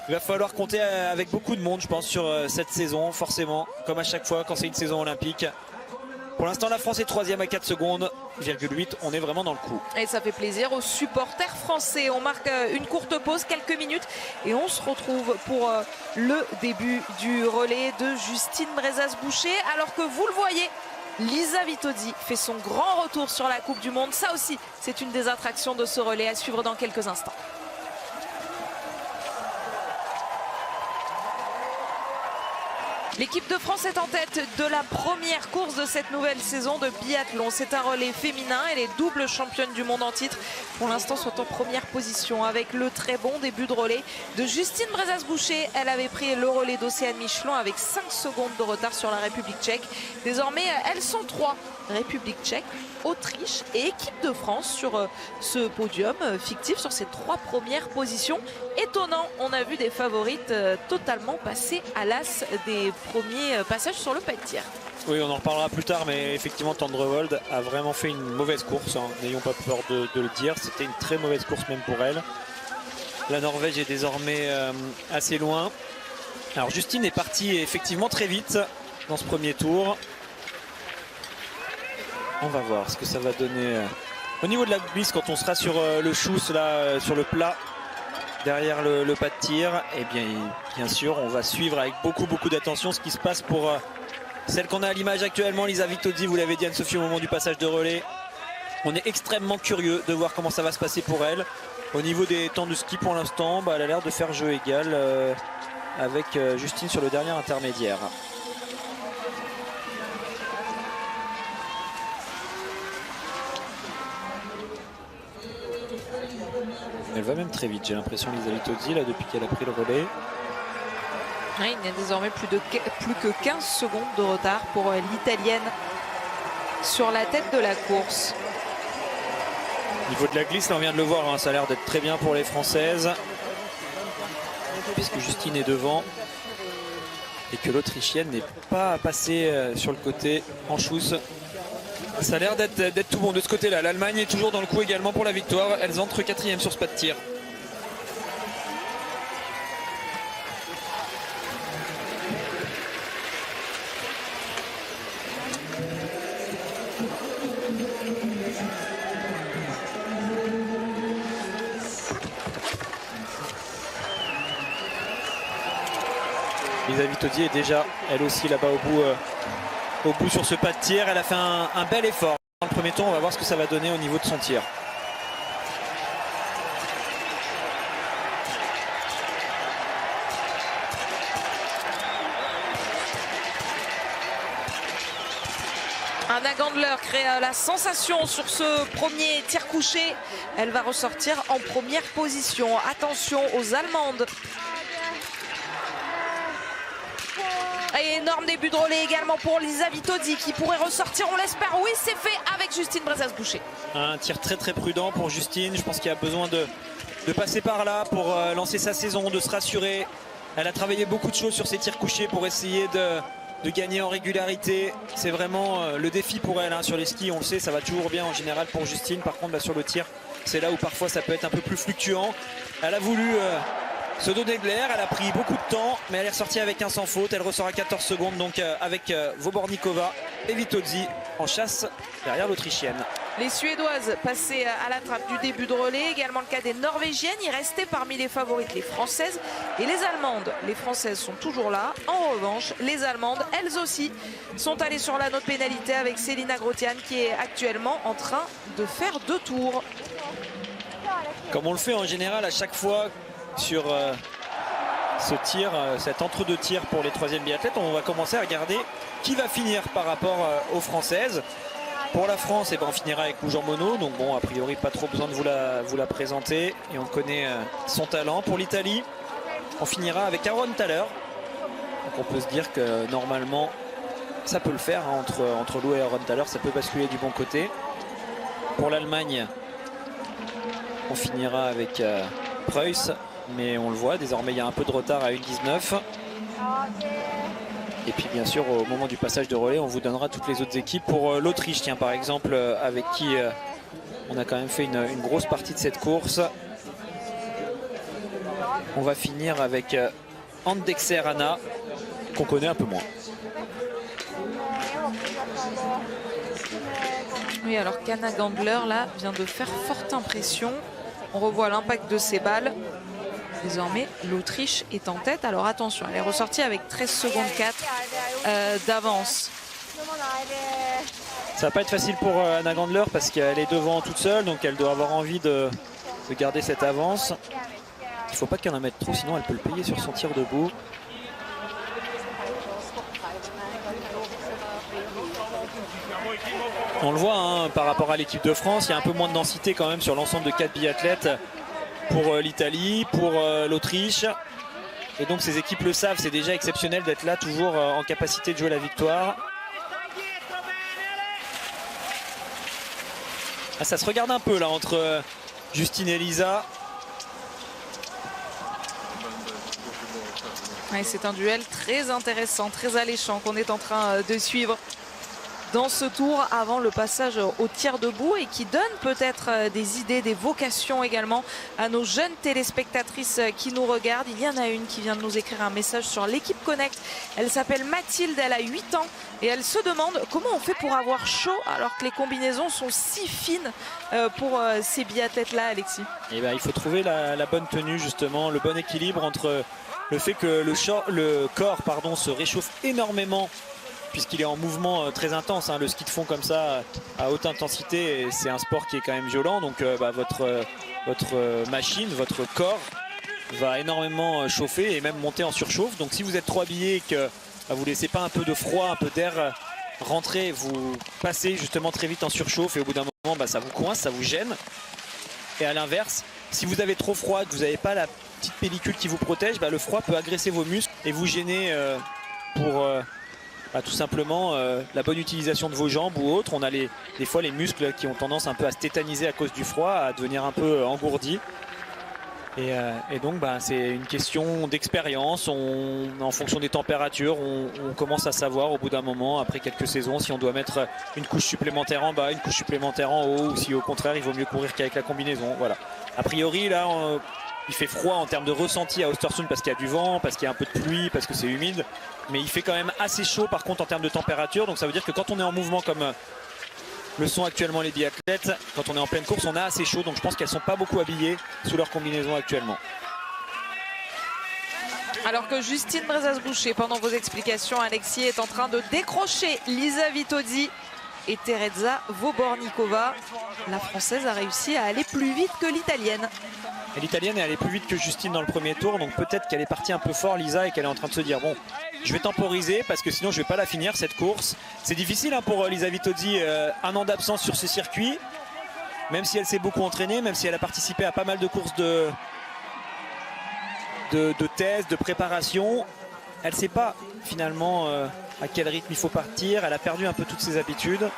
[SPEAKER 2] Il va falloir compter avec beaucoup de monde je pense sur cette saison forcément, comme à chaque fois quand c'est une saison olympique. Pour l'instant la France est 3e à 4 secondes, 8, on est vraiment dans le coup. Et
[SPEAKER 1] ça fait plaisir aux supporters français. On marque une courte pause, quelques minutes et on se retrouve pour le début du relais de Justine Brezas-Boucher. Alors que vous le voyez, Lisa Vitozzi fait son grand retour sur la Coupe du Monde. Ça aussi, c'est une des attractions de ce relais à suivre dans quelques instants. L'équipe de France est en tête de la première course de cette nouvelle saison de biathlon. C'est un relais féminin et les doubles championnes du monde en titre pour l'instant sont en première position avec le très bon début de relais de Justine Brezas-Boucher. Elle avait pris le relais d'Océane Michelon avec 5 secondes de retard sur la République tchèque. Désormais, elles sont 3. République tchèque, Autriche et équipe de France sur ce podium fictif sur ces 3 premières positions. Étonnant, on a vu des favorites totalement passer à l'as des premiers passages sur le pas de tir.
[SPEAKER 2] Oui, on en reparlera plus tard, mais effectivement Tendrevold a vraiment fait une mauvaise course, hein. N'ayons pas peur de le dire, c'était une très mauvaise course même pour elle. La Norvège est désormais assez loin. Alors Justine est partie effectivement très vite dans ce premier tour. On va voir ce que ça va donner au niveau de la glisse quand on sera sur le chousse là, sur le plat derrière le pas de tir. Et bien sûr on va suivre avec beaucoup d'attention ce qui se passe pour celle qu'on a à l'image actuellement, Lisa Vitozzi, vous l'avez dit Anne-Sophie au moment du passage de relais. On est extrêmement curieux de voir comment ça va se passer pour elle. Au niveau des temps de ski pour l'instant, elle a l'air de faire jeu égal avec Justine sur le dernier intermédiaire. Elle va même très vite, j'ai l'impression, Lisa Vitozzi, là, depuis qu'elle a pris le relais.
[SPEAKER 1] Oui, il y a désormais plus que 15 secondes de retard pour l'Italienne sur la tête de la course.
[SPEAKER 2] Au niveau de la glisse, là, on vient de le voir, hein, ça a l'air d'être très bien pour les Françaises. Puisque Justine est devant. Et que l'Autrichienne n'est pas passée sur le côté en chousse. Ça a l'air d'être tout bon de ce côté-là. L'Allemagne est toujours dans le coup également pour la victoire. Elles entrent 4e sur ce pas de tir. Lisa Vitozzi est déjà elle aussi là-bas au bout sur ce pas de tir. Elle a fait un bel effort dans le premier tour. On va voir ce que ça va donner au niveau de son tir.
[SPEAKER 1] Anna Gandler crée la sensation sur ce premier tir couché. Elle va ressortir en première position. Attention aux Allemandes. Et énorme début de relais également pour Lisa Vitozzi qui pourrait ressortir, on l'espère. Oui, c'est fait avec Justine Bressas-Boucher.
[SPEAKER 2] Un tir très très prudent pour Justine. Je pense qu'il y a besoin de passer par là pour lancer sa saison, de se rassurer. Elle a travaillé beaucoup de choses sur ses tirs couchés pour essayer de gagner en régularité. C'est vraiment le défi pour elle, hein. Sur les skis, on le sait, ça va toujours bien en général pour Justine. Par contre, sur le tir, c'est là où parfois ça peut être un peu plus fluctuant. Elle a voulu se donner de l'air, elle a pris beaucoup de temps, mais elle est ressortie avec un sans faute. Elle ressort à 14 secondes, donc avec Vobornikova et Vitozzi en chasse derrière l'Autrichienne.
[SPEAKER 1] Les Suédoises passées à la trappe du début de relais, également le cas des Norvégiennes. Il restait parmi les favorites les Françaises et les Allemandes. Les Françaises sont toujours là. En revanche, les Allemandes, elles aussi, sont allées sur la note pénalité avec Célina Grotian qui est actuellement en train de faire 2 tours.
[SPEAKER 2] Comme on le fait en général à chaque fois sur ce tir, cet entre-deux tirs pour les 3e biathlètes, on va commencer à regarder qui va finir par rapport aux Françaises. Pour la France, on finira avec Lou Jean Monod. Donc bon, a priori, pas trop besoin de vous la présenter. Et on connaît son talent. Pour l'Italie, on finira avec Aaron Thaler. Donc on peut se dire que normalement, ça peut le faire. Hein, entre Lou et Aaron Thaler, ça peut basculer du bon côté. Pour l'Allemagne, on finira avec Preuss. Mais on le voit, désormais, il y a un peu de retard à 1,19. Et puis bien sûr au moment du passage de relais on vous donnera toutes les autres équipes. Pour l'Autriche, tiens, par exemple, avec qui on a quand même fait une grosse partie de cette course, on va finir avec Andexer Anna, qu'on connaît un peu moins.
[SPEAKER 1] Oui, alors qu'Anna Gandler là vient de faire forte impression. On revoit l'impact de ses balles. Désormais, l'Autriche est en tête. Alors attention, elle est ressortie avec 13 secondes 4 d'avance.
[SPEAKER 2] Ça va pas être facile pour Anna Gandler parce qu'elle est devant toute seule, donc elle doit avoir envie de garder cette avance. Il faut pas qu'elle en mette trop, sinon elle peut le payer sur son tir debout. On le voit, hein, par rapport à l'équipe de France, il y a un peu moins de densité quand même sur l'ensemble de 4 biathlètes. Pour l'Italie, pour l'Autriche. Et donc ces équipes le savent, c'est déjà exceptionnel d'être là toujours en capacité de jouer la victoire. Ah, ça se regarde un peu là entre Justine et Lisa.
[SPEAKER 1] Ouais, c'est un duel très intéressant, très alléchant qu'on est en train de suivre dans ce tour avant le passage au tir debout et qui donne peut-être des idées, des vocations également à nos jeunes téléspectatrices qui nous regardent. Il y en a une qui vient de nous écrire un message sur l'équipe Connect. Elle s'appelle Mathilde, elle a 8 ans et elle se demande comment on fait pour avoir chaud alors que les combinaisons sont si fines pour ces biathlètes-là, Alexis.
[SPEAKER 2] Et ben, il faut trouver la bonne tenue justement, le bon équilibre entre le fait que le corps se réchauffe énormément puisqu'il est en mouvement très intense, hein. Le ski de fond comme ça à haute intensité, c'est un sport qui est quand même violent, donc votre machine, votre corps va énormément chauffer et même monter en surchauffe. Donc si vous êtes trop habillé et que vous laissez pas un peu de froid, un peu d'air rentrer, vous passez justement très vite en surchauffe et au bout d'un moment ça vous coince, ça vous gêne. Et à l'inverse, si vous avez trop froid, que vous n'avez pas la petite pellicule qui vous protège, le froid peut agresser vos muscles et vous gêner pour tout simplement la bonne utilisation de vos jambes ou autres. On a des fois les muscles qui ont tendance un peu à se tétaniser à cause du froid, à devenir un peu engourdis. Et donc c'est une question d'expérience. En fonction des températures, on commence à savoir au bout d'un moment, après quelques saisons, si on doit mettre une couche supplémentaire en bas, une couche supplémentaire en haut, ou si au contraire il vaut mieux courir qu'avec la combinaison. Voilà. A priori là, il fait froid en termes de ressenti à Östersund parce qu'il y a du vent, parce qu'il y a un peu de pluie, parce que c'est humide. Mais il fait quand même assez chaud par contre en termes de température. Donc ça veut dire que quand on est en mouvement comme le sont actuellement les biathlètes, quand on est en pleine course, on a assez chaud. Donc je pense qu'elles ne sont pas beaucoup habillées sous leur combinaison actuellement.
[SPEAKER 1] Alors que Justine Brezas-Boucher, pendant vos explications, Alexis est en train de décrocher Lisa Vitozzi et Tereza Vobornikova. La Française a réussi à aller plus vite que l'Italienne.
[SPEAKER 2] Et l'Italienne est allée plus vite que Justine dans le premier tour, donc peut-être qu'elle est partie un peu fort, Lisa, et qu'elle est en train de se dire bon, je vais temporiser parce que sinon je vais pas la finir cette course. C'est difficile hein, pour Lisa Vitozzi, un an d'absence sur ce circuit, même si elle s'est beaucoup entraînée, même si elle a participé à pas mal de courses de tests, de préparation. Elle ne sait pas finalement à quel rythme il faut partir. Elle a perdu un peu toutes ses habitudes.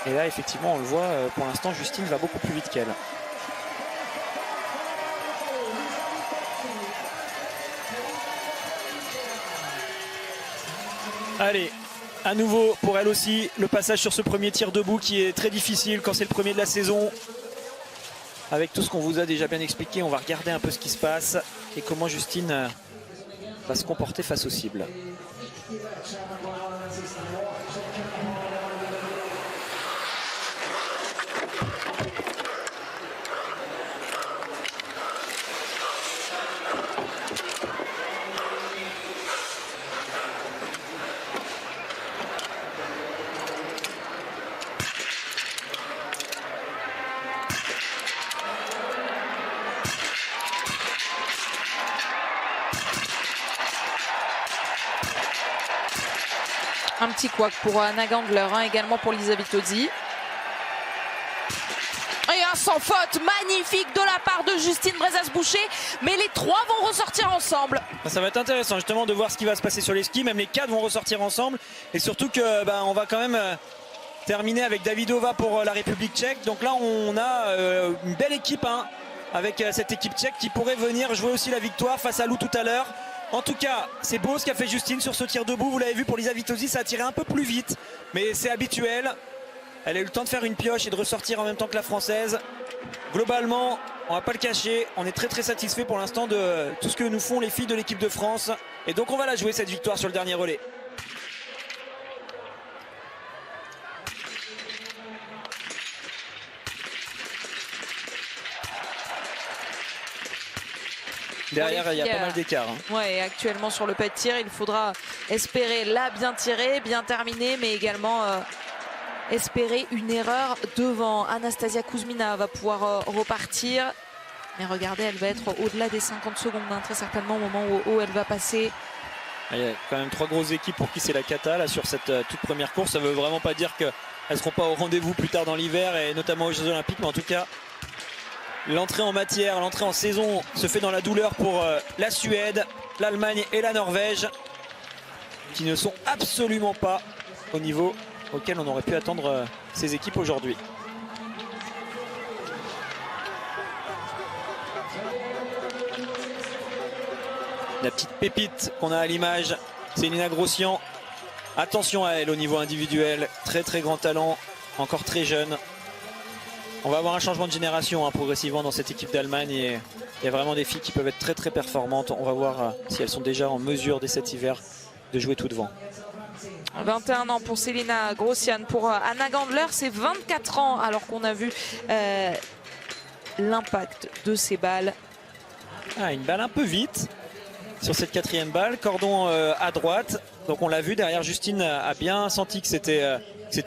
[SPEAKER 2] Et là, effectivement, on le voit, pour l'instant, Justine va beaucoup plus vite qu'elle. Allez, à nouveau pour elle aussi, le passage sur ce premier tir debout qui est très difficile quand c'est le premier de la saison. Avec tout ce qu'on vous a déjà bien expliqué, on va regarder un peu ce qui se passe et comment Justine va se comporter face aux cibles.
[SPEAKER 1] Un petit couac pour Anna Gandler, hein, également pour Lisa Vitozzi. Et un sans faute magnifique de la part de Justine Brezas-Boucher. Mais les trois vont ressortir ensemble.
[SPEAKER 2] Ça va être intéressant justement de voir ce qui va se passer sur les skis. Même les quatre vont ressortir ensemble. Et surtout que on va quand même terminer avec Davidova pour la République tchèque. Donc là on a une belle équipe hein, avec cette équipe tchèque qui pourrait venir jouer aussi la victoire face à Lou tout à l'heure. En tout cas, c'est beau ce qu'a fait Justine sur ce tir debout. Vous l'avez vu pour Lisa Vitozzi, ça a tiré un peu plus vite. Mais c'est habituel. Elle a eu le temps de faire une pioche et de ressortir en même temps que la Française. Globalement, on va pas le cacher, on est très satisfait pour l'instant de tout ce que nous font les filles de l'équipe de France. Et donc on va la jouer cette victoire sur le dernier relais. Derrière, il y a pas mal d'écart. Hein.
[SPEAKER 1] Ouais, actuellement sur le pas de tir, il faudra espérer là bien tirer, bien terminer, mais également espérer une erreur devant. Anastasia Kuzmina va pouvoir repartir. Mais regardez, elle va être au-delà des 50 secondes, hein, très certainement au moment où elle va passer.
[SPEAKER 2] Il y a quand même trois grosses équipes pour qui c'est la cata là, sur cette toute première course. Ça ne veut vraiment pas dire qu'elles ne seront pas au rendez-vous plus tard dans l'hiver et notamment aux Jeux Olympiques, mais en tout cas, l'entrée en matière, l'entrée en saison se fait dans la douleur pour la Suède, l'Allemagne et la Norvège qui ne sont absolument pas au niveau auquel on aurait pu attendre ces équipes aujourd'hui. La petite pépite qu'on a à l'image, c'est Nina Grossian. Attention à elle au niveau individuel, très grand talent, encore très jeune. On va avoir un changement de génération hein, progressivement dans cette équipe d'Allemagne et il y a vraiment des filles qui peuvent être très performantes. On va voir si elles sont déjà en mesure dès cet hiver de jouer tout devant.
[SPEAKER 1] 21 ans pour Selina Grossian, pour Anna Gandler, c'est 24 ans alors qu'on a vu l'impact de ces balles.
[SPEAKER 2] Une balle un peu vite sur cette quatrième balle, cordon à droite. Donc on l'a vu derrière, Justine a bien senti que c'était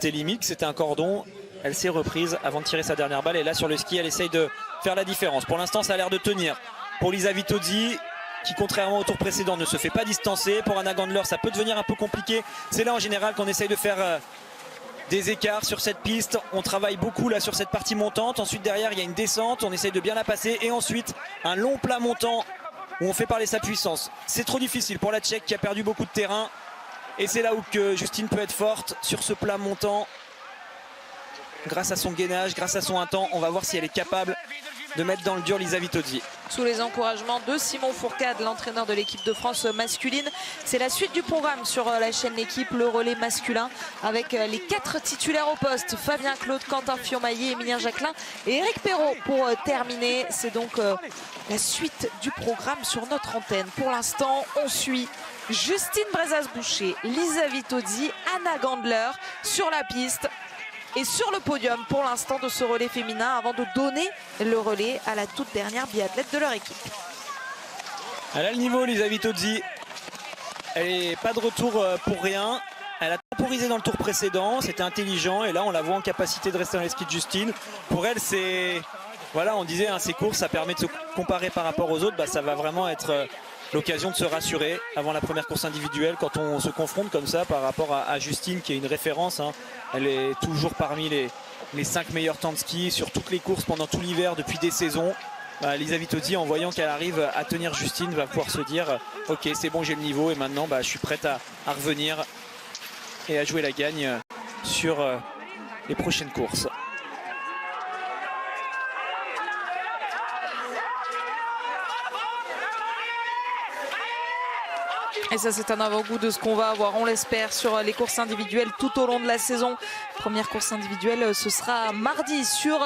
[SPEAKER 2] limite, que c'était un cordon. Elle s'est reprise avant de tirer sa dernière balle et là sur le ski elle essaye de faire la différence. Pour l'instant ça a l'air de tenir pour Lisa Vitozzi qui contrairement au tour précédent ne se fait pas distancer. Pour Anna Gandler ça peut devenir un peu compliqué. C'est là en général qu'on essaye de faire des écarts sur cette piste. On travaille beaucoup là sur cette partie montante. Ensuite derrière il y a une descente, on essaye de bien la passer et ensuite un long plat montant où on fait parler sa puissance. C'est trop difficile pour la Tchèque qui a perdu beaucoup de terrain et c'est là où que Justine peut être forte sur ce plat montant. Grâce à son gainage, grâce à son intent, on va voir si elle est capable de mettre dans le dur Lisa Vitozzi.
[SPEAKER 1] Sous les encouragements de Simon Fourcade, l'entraîneur de l'équipe de France masculine. C'est la suite du programme sur la chaîne L'équipe, le relais masculin avec les 4 titulaires au poste. Fabien Claude, Quentin Fillon-Maillet, Emilien Jacquelin et Eric Perrault pour terminer. C'est donc la suite du programme sur notre antenne. Pour l'instant, on suit Justine Brezas-Boucher, Lisa Vitozzi, Anna Gandler sur la piste. Et sur le podium pour l'instant de ce relais féminin avant de donner le relais à la toute dernière biathlète de leur équipe.
[SPEAKER 2] Elle a le niveau, Lisa Vitozzi. Elle n'est pas de retour pour rien. Elle a temporisé dans le tour précédent, c'était intelligent. Et là, on la voit en capacité de rester dans les skis de Justine. Pour elle, c'est... Voilà, on disait, hein, ces courses, ça permet de se comparer par rapport aux autres. Bah, ça va vraiment être l'occasion de se rassurer avant la première course individuelle quand on se confronte comme ça par rapport à Justine qui est une référence. Hein. Elle est toujours parmi les 5 meilleurs temps de ski sur toutes les courses pendant tout l'hiver depuis des saisons. Lisa Vitozzi, en voyant qu'elle arrive à tenir Justine, va pouvoir se dire ok, c'est bon, j'ai le niveau et maintenant je suis prête à revenir et à jouer la gagne sur les prochaines courses.
[SPEAKER 1] Et ça, c'est un avant-goût de ce qu'on va avoir, on l'espère, sur les courses individuelles tout au long de la saison. Première course individuelle, ce sera mardi sur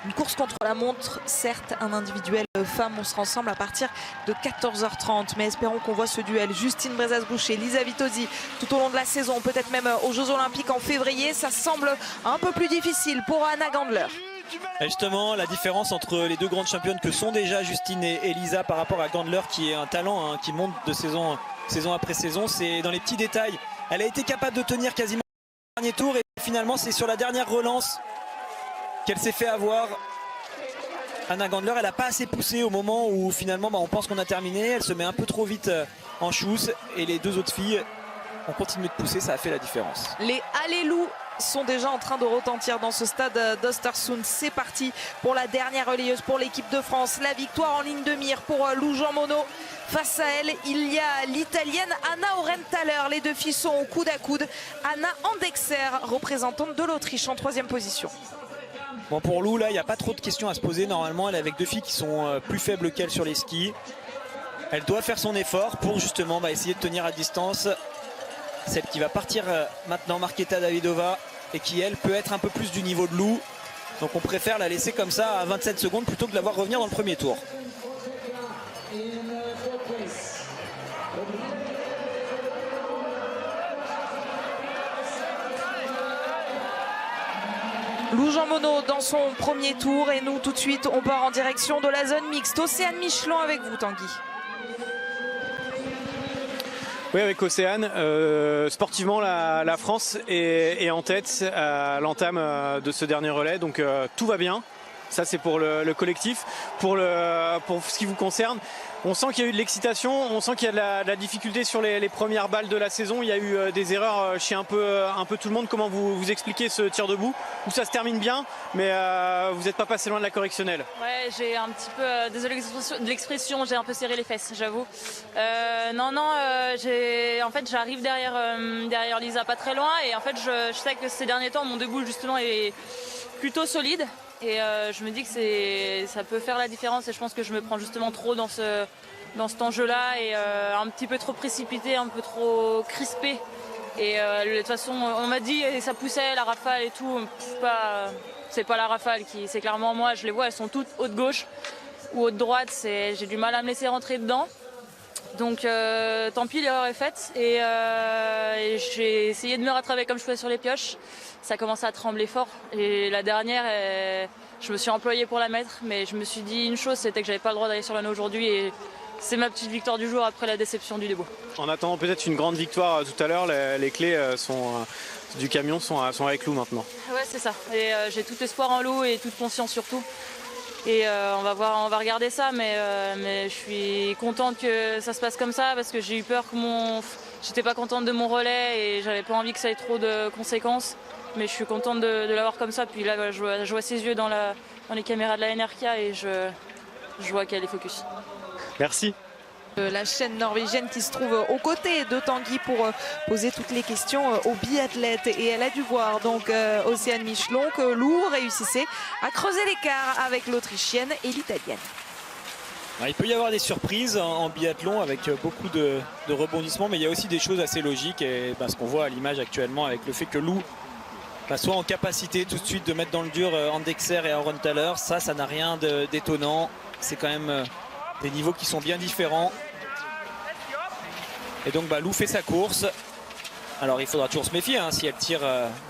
[SPEAKER 1] une course contre la montre. Certes, un individuel femme, on sera ensemble à partir de 14h30. Mais espérons qu'on voit ce duel Justine Brezas-Boucher, Lisa Vitozzi tout au long de la saison, peut-être même aux Jeux Olympiques en février. Ça semble un peu plus difficile pour Anna Gandler.
[SPEAKER 2] Et justement, la différence entre les deux grandes championnes que sont déjà Justine et Lisa par rapport à Gandler, qui est un talent qui monte de saison après saison, c'est dans les petits détails. Elle a été capable de tenir quasiment le dernier tour et finalement c'est sur la dernière relance qu'elle s'est fait avoir. Anna Gandler, elle n'a pas assez poussé au moment où finalement on pense qu'on a terminé. Elle se met un peu trop vite en chousse et les deux autres filles ont continué de pousser, ça a fait la différence.
[SPEAKER 1] Les Alléluia sont déjà en train de retentir dans ce stade d'Östersund. C'est parti pour la dernière relayeuse pour l'équipe de France. La victoire en ligne de mire pour Lou Jean Monod. Face à elle, il y a l'Italienne Anna Aurenthaler. Les deux filles sont au coude à coude. Anna Andexer, représentante de l'Autriche, en 3e position.
[SPEAKER 2] Bon, pour Lou, là, il n'y a pas trop de questions à se poser. Normalement, elle est avec deux filles qui sont plus faibles qu'elle sur les skis. Elle doit faire son effort pour justement essayer de tenir à distance celle qui va partir maintenant, Markéta Davidová, et qui elle peut être un peu plus du niveau de Lou. Donc on préfère la laisser comme ça à 27 secondes plutôt que de la voir revenir dans le premier tour.
[SPEAKER 1] Lou Jean Monod dans son premier tour et nous tout de suite on part en direction de la zone mixte. Océane Michelon avec vous, Tanguy.
[SPEAKER 3] Oui, avec Océane, sportivement la France est en tête à l'entame de ce dernier relais, donc tout va bien. Ça c'est pour le collectif. Pour ce qui vous concerne, on sent qu'il y a eu de l'excitation, on sent qu'il y a de la difficulté sur les premières balles de la saison. Il y a eu des erreurs chez un peu tout le monde. Comment vous expliquez ce tir debout où ça se termine bien, mais vous n'êtes pas passé loin de la correctionnelle?
[SPEAKER 5] Ouais, j'ai un petit peu, désolé de l'expression, j'ai un peu serré les fesses, j'avoue. En fait j'arrive derrière Lisa pas très loin et en fait je sais que ces derniers temps mon debout justement est plutôt solide. Et je me dis que ça peut faire la différence et je pense que je me prends justement trop dans cet enjeu-là et un petit peu trop précipité, un peu trop crispé. Et de toute façon, on m'a dit et ça poussait, la rafale et tout. C'est pas la rafale c'est clairement moi, je les vois, elles sont toutes haute gauche ou haute droite. J'ai du mal à me laisser rentrer dedans. Donc tant pis, l'erreur est faite et j'ai essayé de me rattraper comme je pouvais sur les pioches. Ça commençait à trembler fort et la dernière, je me suis employée pour la mettre, mais je me suis dit une chose, c'était que j'avais pas le droit d'aller sur l'anneau aujourd'hui et c'est ma petite victoire du jour après la déception du debout.
[SPEAKER 3] En attendant peut-être une grande victoire tout à l'heure, les clés du camion sont avec Lou maintenant.
[SPEAKER 5] Ouais, c'est ça. Et j'ai tout espoir en Lou et toute confiance surtout. Et on va regarder ça, mais je suis contente que ça se passe comme ça parce que j'ai eu peur que j'étais pas contente de mon relais et j'avais pas envie que ça ait trop de conséquences. Mais je suis contente de l'avoir comme ça. Puis là, je vois ses yeux dans les caméras de la NRK et je vois qu'elle est focus.
[SPEAKER 3] Merci.
[SPEAKER 1] La chaîne norvégienne qui se trouve aux côtés de Tanguy pour poser toutes les questions aux biathlètes. Et elle a dû voir donc Océane Michelon que Lou réussissait à creuser l'écart avec l'Autrichienne et l'Italienne.
[SPEAKER 2] Il peut y avoir des surprises en biathlon avec beaucoup de rebondissements, mais il y a aussi des choses assez logiques. Et ce qu'on voit à l'image actuellement avec le fait que Lou soit en capacité tout de suite de mettre dans le dur Andexer et Aurenthaler, ça n'a rien d'étonnant. C'est quand même des niveaux qui sont bien différents. Et donc Lou fait sa course. Alors il faudra toujours se méfier si elle tire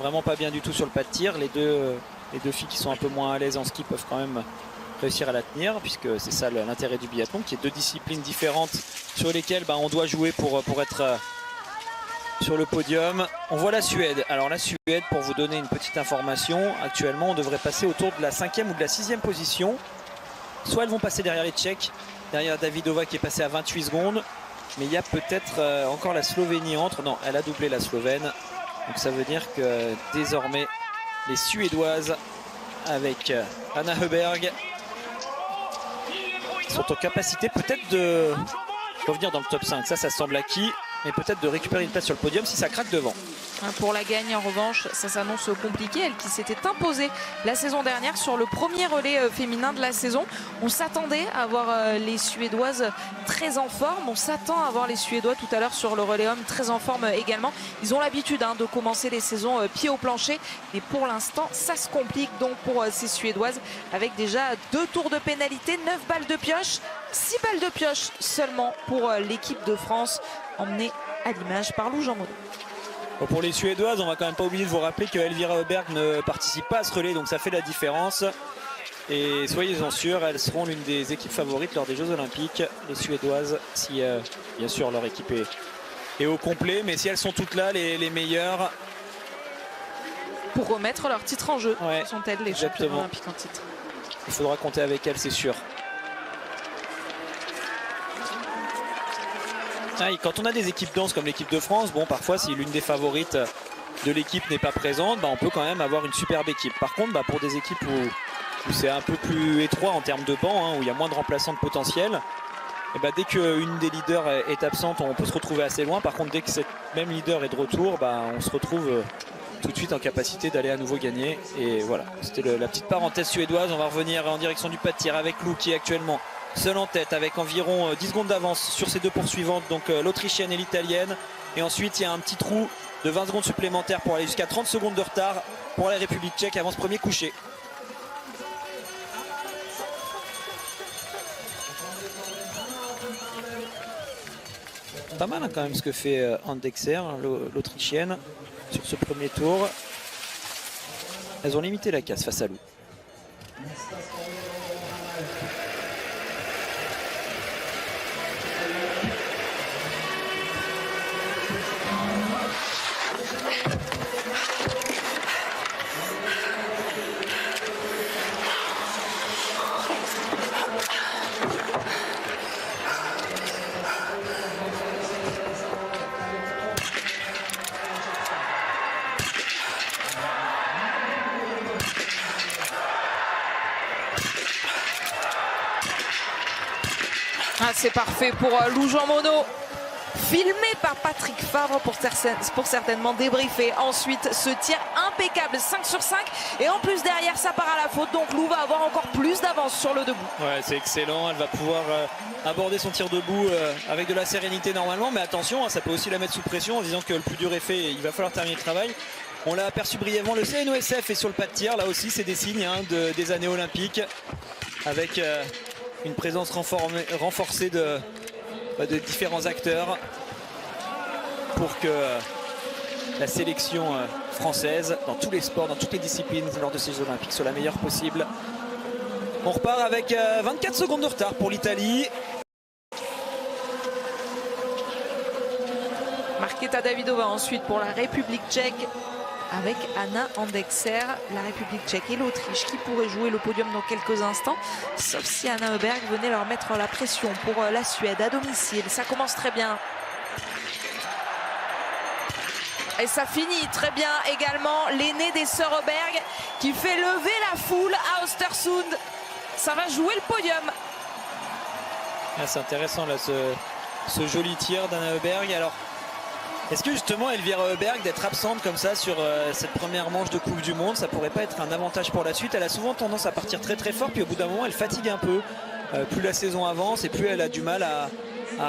[SPEAKER 2] vraiment pas bien du tout sur le pas de tir. Les deux filles qui sont un peu moins à l'aise en ski peuvent quand même réussir à la tenir, puisque c'est ça l'intérêt du biathlon, qui est deux disciplines différentes sur lesquelles on doit jouer pour être sur le podium. On voit la Suède. Alors la Suède, pour vous donner une petite information, actuellement on devrait passer autour de la 5e ou de la 6e position. Soit elles vont passer derrière les Tchèques, derrière Davidova qui est passé à 28 secondes, mais il y a peut-être encore la Slovénie entre. Non, elle a doublé la Slovène. Donc ça veut dire que désormais les Suédoises avec Anna Öberg sont en capacité peut-être de revenir dans le top 5. Ça semble acquis, mais peut-être de récupérer une place sur le podium si ça craque devant.
[SPEAKER 1] Pour la gagne, en revanche, ça s'annonce compliqué. Elle qui s'était imposée la saison dernière sur le premier relais féminin de la saison. On s'attendait à voir les Suédoises très en forme. On s'attend à voir les Suédois tout à l'heure sur le relais homme très en forme également. Ils ont l'habitude de commencer les saisons pied au plancher. Mais pour l'instant, ça se complique donc pour ces Suédoises avec déjà 2 tours de pénalité, 9 balles de pioche, 6 balles de pioche seulement pour l'équipe de France emmenée à l'image par Lou Jean Monod.
[SPEAKER 2] Bon, pour les Suédoises, on va quand même pas oublier de vous rappeler que Elvira Öberg ne participe pas à ce relais, donc ça fait la différence. Et soyez-en sûrs, elles seront l'une des équipes favorites lors des Jeux Olympiques, les Suédoises, si bien sûr leur équipe est au complet, mais si elles sont toutes là, les meilleures.
[SPEAKER 1] Pour remettre leur titre en jeu,
[SPEAKER 2] ouais,
[SPEAKER 1] sont-elles les championnes olympiques en titre.
[SPEAKER 2] Il faudra compter avec elles, c'est sûr. Quand on a des équipes denses comme l'équipe de France, bon, parfois si l'une des favorites de l'équipe n'est pas présente, on peut quand même avoir une superbe équipe. Par contre, pour des équipes où c'est un peu plus étroit en termes de banc, où il y a moins de remplaçants de potentiel, et dès qu'une des leaders est absente, on peut se retrouver assez loin. Par contre, dès que cette même leader est de retour, on se retrouve tout de suite en capacité d'aller à nouveau gagner. Et voilà, c'était la petite parenthèse suédoise. On va revenir en direction du pas de tir avec Lou qui est actuellement seule en tête avec environ 10 secondes d'avance sur ces deux poursuivantes, donc l'Autrichienne et l'Italienne. Et ensuite, il y a un petit trou de 20 secondes supplémentaires pour aller jusqu'à 30 secondes de retard pour la République tchèque avant ce premier coucher. Pas mal quand même ce que fait Andexer, l'Autrichienne, sur ce premier tour. Elles ont limité la casse face à Lou.
[SPEAKER 1] C'est parfait pour Lou Jean Monod, filmé par Patrick Favre pour certainement débriefer. Ensuite, ce tir impeccable, 5 sur 5. Et en plus, derrière, ça part à la faute. Donc Lou va avoir encore plus d'avance sur le debout.
[SPEAKER 2] Ouais, c'est excellent. Elle va pouvoir aborder son tir debout avec de la sérénité normalement. Mais attention, ça peut aussi la mettre sous pression en disant que le plus dur est fait et il va falloir terminer le travail. On l'a aperçu brièvement. Le CNOSF est sur le pas de tir. Là aussi, c'est des signes des années olympiques avec une présence renforcée de différents acteurs pour que la sélection française dans tous les sports, dans toutes les disciplines lors de ces Jeux Olympiques soit la meilleure possible. On repart avec 24 secondes de retard pour l'Italie.
[SPEAKER 1] Markéta Davidová ensuite pour la République tchèque avec Anna Andexer, la République tchèque et l'Autriche qui pourraient jouer le podium dans quelques instants, sauf si Anna Öberg venait leur mettre la pression pour la Suède à domicile. Ça commence très bien. Et ça finit très bien également. L'aîné des sœurs Öberg qui fait lever la foule à Östersund. Ça va jouer le podium.
[SPEAKER 2] C'est intéressant là ce joli tir d'Anna Öberg. Alors, est-ce que justement Elvira Öberg d'être absente comme ça sur cette première manche de Coupe du Monde, ça pourrait pas être un avantage pour la suite? Elle a souvent tendance à partir très très fort, puis au bout d'un moment elle fatigue un peu. Plus la saison avance et plus elle a du mal à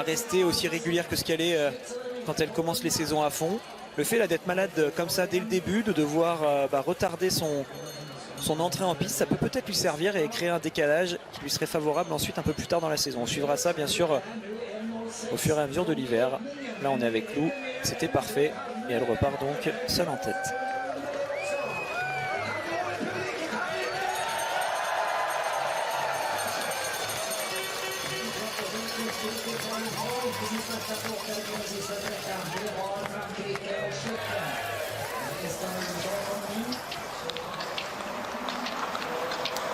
[SPEAKER 2] rester aussi régulière que ce qu'elle est quand elle commence les saisons à fond. Le fait là d'être malade comme ça dès le début, de devoir retarder son entrée en piste, ça peut peut-être lui servir et créer un décalage qui lui serait favorable ensuite un peu plus tard dans la saison. On suivra ça bien sûr au fur et à mesure de l'hiver. Là on est avec Lou, c'était parfait et elle repart donc seule en tête.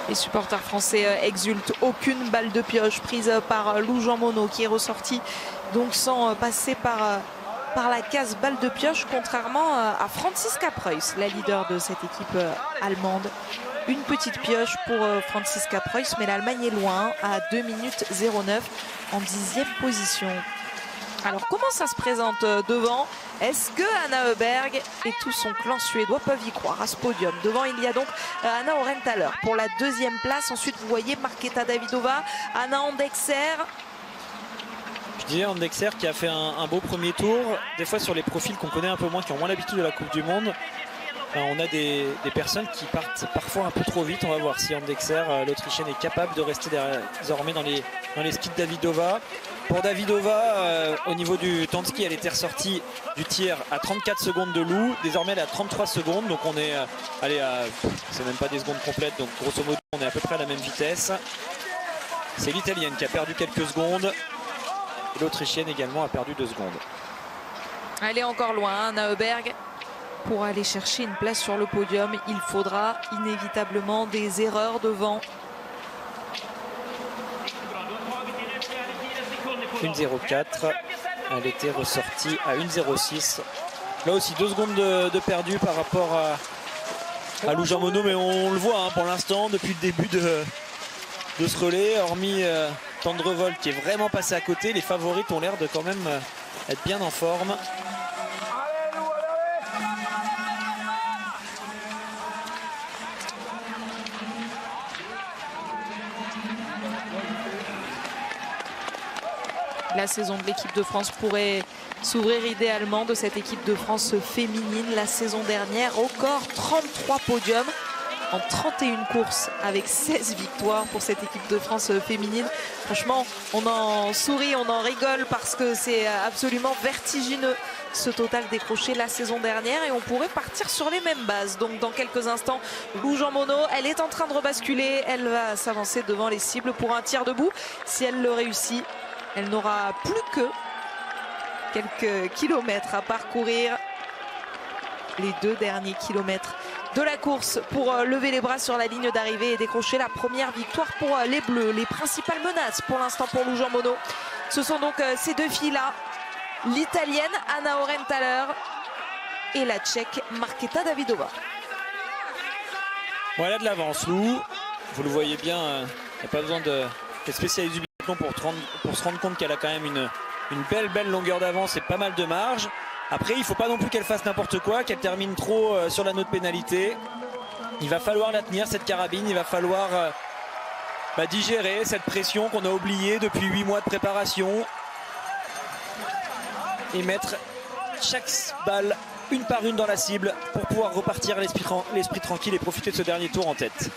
[SPEAKER 1] Les supporters français exultent. Aucune balle de pioche prise par Lou Jean Monod qui est ressorti donc sans passer par la case balle de pioche, contrairement à Franziska Preuss, la leader de cette équipe allemande. Une petite pioche pour Franziska Preuss, mais l'Allemagne est loin à 2 minutes 09 en 10e position. Alors comment ça se présente devant? Est-ce que Anna Heuberg et tout son clan suédois peuvent y croire à ce podium? Devant, il y a donc Anna Orenthaler pour la 2e place. Ensuite, vous voyez Markéta Davidová, Anna Andekser.
[SPEAKER 2] Je disais Andekser qui a fait un beau premier tour. Des fois sur les profils qu'on connaît un peu moins, qui ont moins l'habitude de la Coupe du Monde, on a des personnes qui partent parfois un peu trop vite. On va voir si Andekser, l'Autrichienne, est capable de rester désormais dans les skis de Davidová. Pour Davidová, au niveau du temps de ski, elle était ressortie du tiers à 34 secondes de Lou. Désormais, elle est à 33 secondes. Donc on est c'est même pas des secondes complètes. Donc grosso modo, on est à peu près à la même vitesse. C'est l'Italienne qui a perdu quelques secondes. L'Autrichienne également a perdu 2 secondes.
[SPEAKER 1] Elle est encore loin, Anna Heuberg. Pour aller chercher une place sur le podium, il faudra inévitablement des erreurs devant.
[SPEAKER 2] 1,04. Elle était ressortie à 1,06. Là aussi 2 secondes de perdu par rapport à Lou Jean Monod, mais on le voit pour l'instant depuis le début de ce relais, hormis Tendrevol qui est vraiment passé à côté, les favorites ont l'air de quand même être bien en forme.
[SPEAKER 1] La saison de l'équipe de France pourrait s'ouvrir idéalement de cette équipe de France féminine. La saison dernière, record 33 podiums en 31 courses avec 16 victoires pour cette équipe de France féminine. Franchement, on en sourit, on en rigole parce que c'est absolument vertigineux ce total décroché la saison dernière et on pourrait partir sur les mêmes bases. Donc dans quelques instants, Lou Jean Monod, elle est en train de rebasculer, elle va s'avancer devant les cibles pour un tir debout. Si elle le réussit, elle n'aura plus que quelques kilomètres à parcourir. Les 2 derniers kilomètres de la course pour lever les bras sur la ligne d'arrivée et décrocher la première victoire pour les Bleus. Les principales menaces pour l'instant pour Lou Jean Monod, ce sont donc ces 2 filles-là. L'Italienne Anna Orenthaler et la Tchèque Markéta Davidová.
[SPEAKER 2] Voilà de l'avance Lou. Vous le voyez bien, il n'y a pas besoin de spécialistes du biathlon pour se rendre compte qu'elle a quand même une belle longueur d'avance et pas mal de marge. Après, il ne faut pas non plus qu'elle fasse n'importe quoi, qu'elle termine trop sur la note pénalité. Il va falloir la tenir, cette carabine. Il va falloir digérer cette pression qu'on a oubliée depuis 8 mois de préparation. Et mettre chaque balle une par une dans la cible pour pouvoir repartir l'esprit tranquille et profiter de ce dernier tour en tête.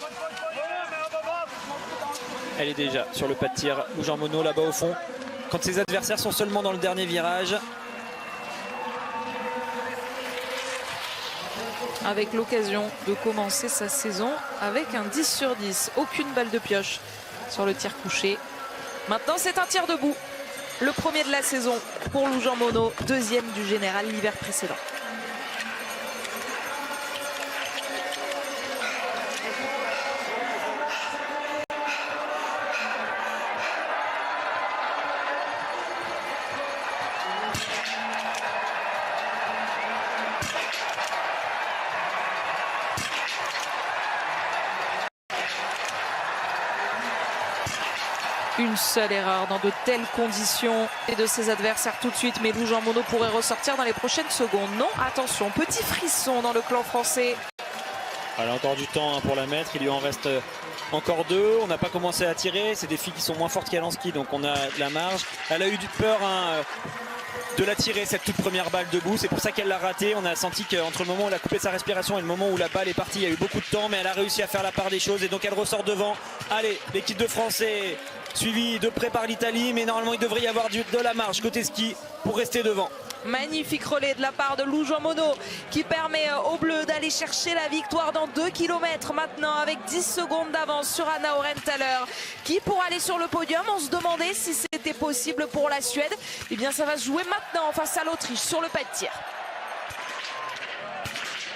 [SPEAKER 2] Elle est déjà sur le pas de tir. Lou Jean Monod là-bas au fond. Quand ses adversaires sont seulement dans le dernier virage.
[SPEAKER 1] Avec l'occasion de commencer sa saison avec un 10 sur 10. Aucune balle de pioche sur le tir couché. Maintenant, c'est un tir debout. Le premier de la saison pour Lou Jean Monod, 2e du général l'hiver précédent. Une seule erreur dans de telles conditions et de ses adversaires tout de suite, mais Lou Jean Monod pourrait ressortir dans les prochaines secondes. Non, attention, petit frisson dans le clan français.
[SPEAKER 2] Elle a encore du temps pour la mettre, il lui en reste encore 2. On n'a pas commencé à tirer, c'est des filles qui sont moins fortes qu'elle en ski, donc on a de la marge. Elle a eu du peur de la tirer, cette toute première balle debout, c'est pour ça qu'elle l'a ratée. On a senti qu'entre le moment où elle a coupé sa respiration et le moment où la balle est partie, il y a eu beaucoup de temps, mais elle a réussi à faire la part des choses et donc elle ressort devant. Allez, l'équipe de France est suivie de près par l'Italie, mais normalement il devrait y avoir de la marge côté ski pour rester devant.
[SPEAKER 1] Magnifique relais de la part de Lou Jean Monod qui permet aux Bleus d'aller chercher la victoire dans 2 km maintenant avec 10 secondes d'avance sur Anna Orenthaler qui, pour aller sur le podium, on se demandait si c'était été possible pour la Suède. Eh bien, ça va se jouer maintenant face à l'Autriche sur le pas de tir.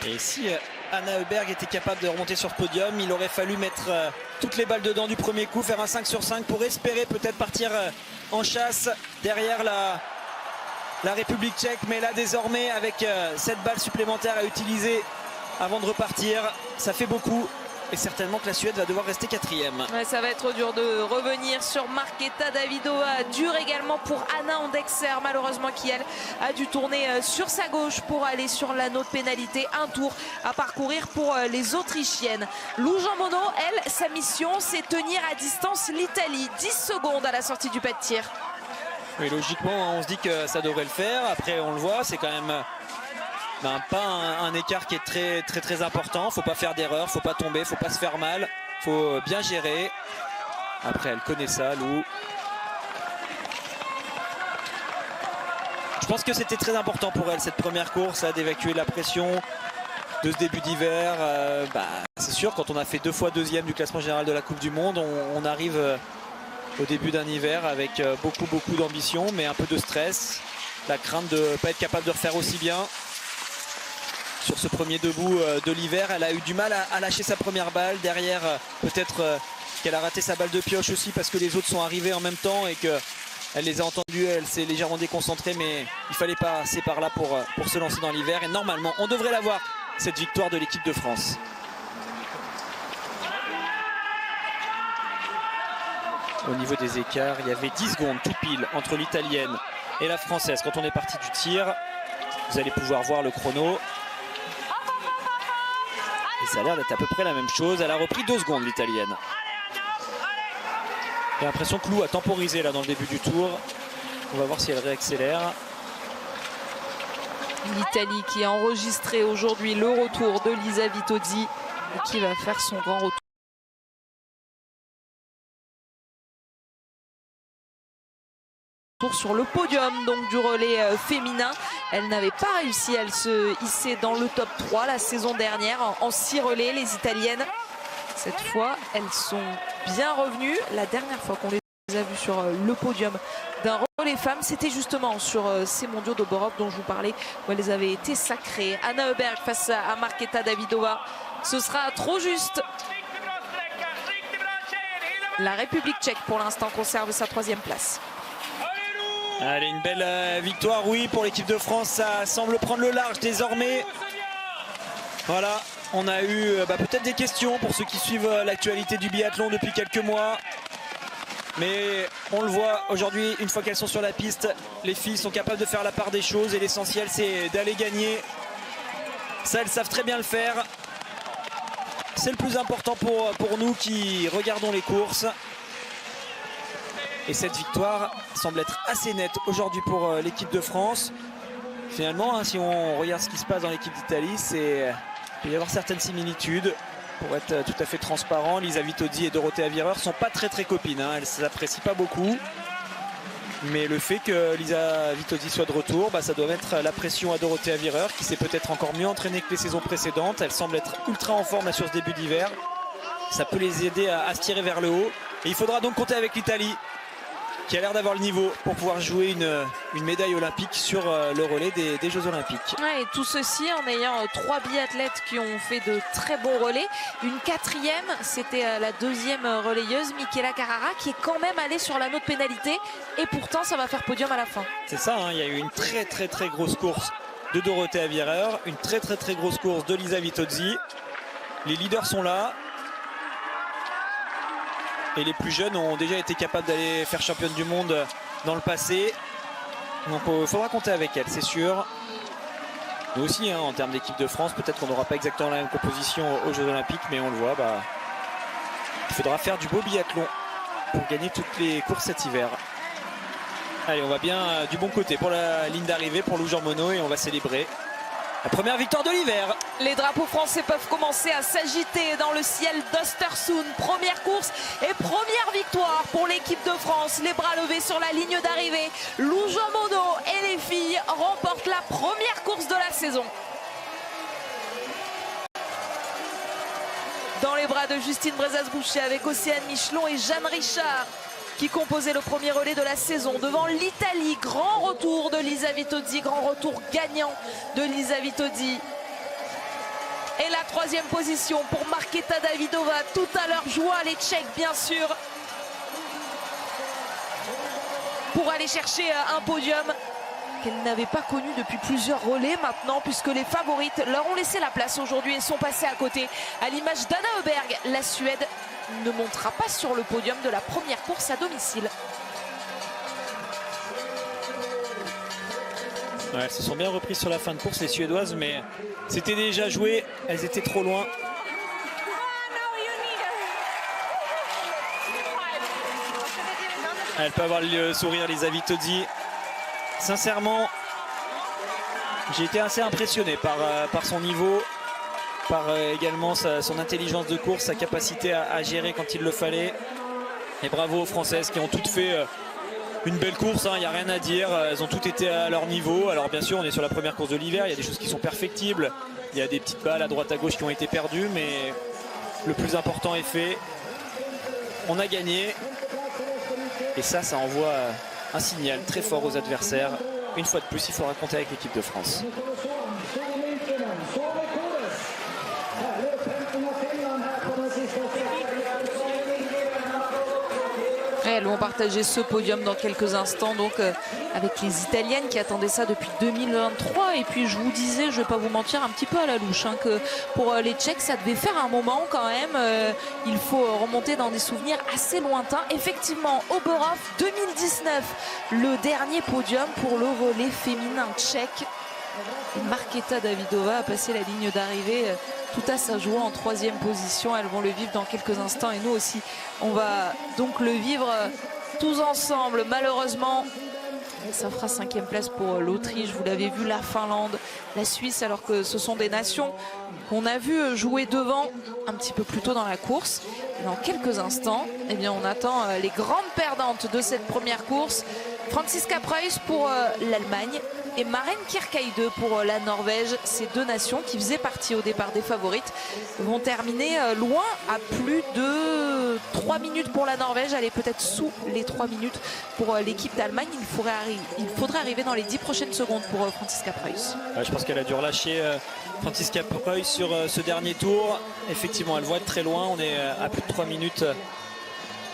[SPEAKER 6] Et si Anna Heuberg était capable de remonter sur ce podium, il aurait fallu mettre toutes les balles dedans du premier coup, faire un 5 sur 5 pour espérer peut-être partir en chasse derrière la République tchèque. Mais là désormais avec 7 balles supplémentaires à utiliser avant de repartir, ça fait beaucoup. Et certainement que la Suède va devoir rester 4e.
[SPEAKER 1] Ouais, ça va être dur de revenir sur Markéta Davidová. Dur également pour Anna Andekser, malheureusement, qui elle a dû tourner sur sa gauche pour aller sur l'anneau de pénalité. Un tour à parcourir pour les Autrichiennes. Lou Jean Monod, elle, sa mission, c'est tenir à distance l'Italie. 10 secondes à la sortie du pas de tir.
[SPEAKER 6] Oui, logiquement, on se dit que ça devrait le faire. Après, on le voit, c'est quand même... pas un écart qui est très important. Faut pas faire d'erreur, faut pas tomber, faut pas se faire mal, faut bien gérer. Après, elle connaît ça, Lou. Je pense que c'était très important pour elle cette première course, d'évacuer la pression de ce début d'hiver. C'est sûr, quand on a fait 2 fois 2e du classement général de la Coupe du Monde, on arrive au début d'un hiver avec beaucoup d'ambition, mais un peu de stress, la crainte de ne pas être capable de refaire aussi bien. Sur ce premier debout de l'hiver, elle a eu du mal à lâcher sa première balle. Derrière, peut-être qu'elle a raté sa balle de pioche aussi parce que les autres sont arrivés en même temps et qu'elle les a entendus. Elle s'est légèrement déconcentrée, mais il fallait passer par là pour se lancer dans l'hiver. Et normalement, on devrait l'avoir, cette victoire de l'équipe de France. Au niveau des écarts, il y avait 10 secondes tout pile entre l'italienne et la française. Quand on est parti du tir, vous allez pouvoir voir le chrono. Et ça a l'air d'être à peu près la même chose. Elle a repris 2 secondes, l'italienne. J'ai l'impression que Lou a temporisé là dans le début du tour. On va voir si elle réaccélère.
[SPEAKER 1] L'Italie qui a enregistré aujourd'hui le retour de Lisa Vitozzi et qui va faire son grand retour sur le podium donc du relais féminin. Elle n'avait pas réussi à se hisser dans le top 3 la saison dernière en 6 relais, les Italiennes. Cette fois, elles sont bien revenues. La dernière fois qu'on les a vues sur le podium d'un relais femmes, c'était justement sur ces mondiaux d'Europe dont je vous parlais, où elles avaient été sacrées. Anna Heuberg face à Markéta Davidová. Ce sera trop juste. La République tchèque, pour l'instant, conserve sa 3e place.
[SPEAKER 6] Allez, une belle victoire, oui, pour l'équipe de France. Ça semble prendre le large désormais. Voilà, on a eu peut-être des questions pour ceux qui suivent l'actualité du biathlon depuis quelques mois. Mais on le voit aujourd'hui, une fois qu'elles sont sur la piste, les filles sont capables de faire la part des choses. Et l'essentiel, c'est d'aller gagner. Ça, elles savent très bien le faire. C'est le plus important pour nous qui regardons les courses. Et cette victoire semble être assez nette aujourd'hui pour l'équipe de France. Finalement, si on regarde ce qui se passe dans l'équipe d'Italie, il peut y avoir certaines similitudes. Pour être tout à fait transparent, Lisa Vitozzi et Dorothea Virer ne sont pas très copines. Elles ne s'apprécient pas beaucoup. Mais le fait que Lisa Vitozzi soit de retour, ça doit mettre la pression à Dorothea Virer, qui s'est peut-être encore mieux entraînée que les saisons précédentes. Elle semble être ultra en forme là, sur ce début d'hiver. Ça peut les aider à se tirer vers le haut. Et il faudra donc compter avec l'Italie, qui a l'air d'avoir le niveau pour pouvoir jouer une médaille olympique sur le relais des Jeux Olympiques.
[SPEAKER 1] Ouais, et tout ceci en ayant 3 biathlètes qui ont fait de très bons relais. Une 4e, c'était la 2e relayeuse, Michela Carrara, qui est quand même allée sur l'anneau de pénalité. Et pourtant, ça va faire podium à la fin.
[SPEAKER 6] C'est ça, il y a eu une très grosse course de Dorothea Virer, une très grosse course de Lisa Vitozzi. Les leaders sont là. Et les plus jeunes ont déjà été capables d'aller faire championne du monde dans le passé. Donc il faudra compter avec elles, c'est sûr. Nous aussi, en termes d'équipe de France, peut-être qu'on n'aura pas exactement la même composition aux Jeux Olympiques, mais on le voit, il faudra faire du beau biathlon pour gagner toutes les courses cet hiver. Allez, on va bien du bon côté pour la ligne d'arrivée pour Lou Jean Monod et on va célébrer la première victoire de l'hiver.
[SPEAKER 1] Les drapeaux français peuvent commencer à s'agiter dans le ciel d'Östersund. Première course et première victoire pour l'équipe de France. Les bras levés sur la ligne d'arrivée. Lou Jean Monod et les filles remportent la première course de la saison. Dans les bras de Justine Brezas-Boucher avec Océane Michelon et Jeanne Richard. qui composait le premier relais de la saison devant l'Italie. Grand retour de Lisa Vitozzi, grand retour gagnant de Lisa Vitozzi. Et la troisième position pour Markéta Davidová. Tout à l'heure, joie les Tchèques, bien sûr, pour aller chercher un podium qu'elle n'avait pas connu depuis plusieurs relais maintenant, puisque les favorites leur ont laissé la place aujourd'hui et sont passées à côté. À l'image d'Anna Öberg, la Suède ne montera pas sur le podium de la première course à domicile.
[SPEAKER 2] Ouais, elles se sont bien reprises sur la fin de course, les Suédoises, mais c'était déjà joué, elles étaient trop loin. Elle peut avoir le sourire, Lisa Vitozzi. Sincèrement, j'ai été assez impressionné par son niveau, par également son intelligence de course, sa capacité à gérer quand il le fallait. Et bravo aux Françaises qui ont toutes fait une belle course, il n'y a rien à dire. Elles ont toutes été à leur niveau. Alors bien sûr, on est sur la première course de l'hiver, il y a des choses qui sont perfectibles. Il y a des petites balles à droite à gauche qui ont été perdues, mais le plus important est fait. On a gagné. Et ça envoie un signal très fort aux adversaires. Une fois de plus, il faudra compter avec l'équipe de France.
[SPEAKER 1] Elles vont partager ce podium dans quelques instants, donc avec les Italiennes qui attendaient ça depuis 2023. Et puis je vous disais, je ne vais pas vous mentir, un petit peu à la louche, que pour les Tchèques ça devait faire un moment quand même. Il faut remonter dans des souvenirs assez lointains. Effectivement, Oberhof 2019, le dernier podium pour le relais féminin tchèque. Et Markéta Davidová a passé la ligne d'arrivée tout à sa joie en troisième position. Elles vont le vivre dans quelques instants et nous aussi on va donc le vivre tous ensemble. Malheureusement ça fera 5e place pour l'Autriche, vous l'avez vu, la Finlande, la Suisse, alors que ce sont des nations qu'on a vu jouer devant un petit peu plus tôt dans la course. Et dans quelques instants, eh bien, on attend les grandes perdantes de cette première course. Franziska Preuss pour l'Allemagne et Maren Kierkeide pour la Norvège. Ces deux nations qui faisaient partie au départ des favorites vont terminer loin, à plus de 3 minutes pour la Norvège. Elle est peut-être sous les 3 minutes pour l'équipe d'Allemagne. Il faudrait arriver dans les 10 prochaines secondes pour Franziska Preuss.
[SPEAKER 2] Ouais, je pense qu'elle a dû relâcher Franziska Preuss sur ce dernier tour. Effectivement, elles vont être très loin. On est à plus de 3 minutes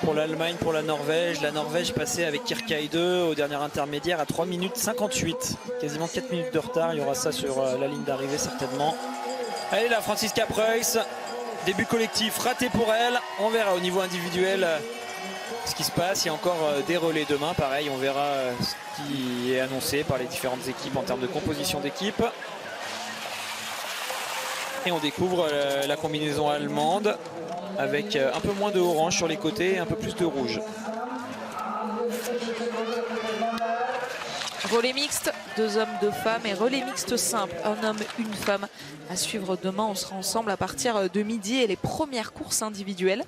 [SPEAKER 2] pour l'Allemagne, pour la Norvège. La Norvège passée avec Kierkeide au dernier intermédiaire à 3 minutes 58. Quasiment 4 minutes de retard. Il y aura ça sur la ligne d'arrivée certainement. Allez là, Franziska Preuss. Début collectif raté pour elle. On verra au niveau individuel ce qui se passe. Il y a encore des relais demain. Pareil, on verra ce qui est annoncé par les différentes équipes en termes de composition d'équipe. Et on découvre la combinaison allemande avec un peu moins de orange sur les côtés et un peu plus de rouge.
[SPEAKER 1] Relais mixte, 2 hommes, 2 femmes, et relais mixte simple, 1 homme, 1 femme. À suivre demain, on sera ensemble à partir de midi et les premières courses individuelles.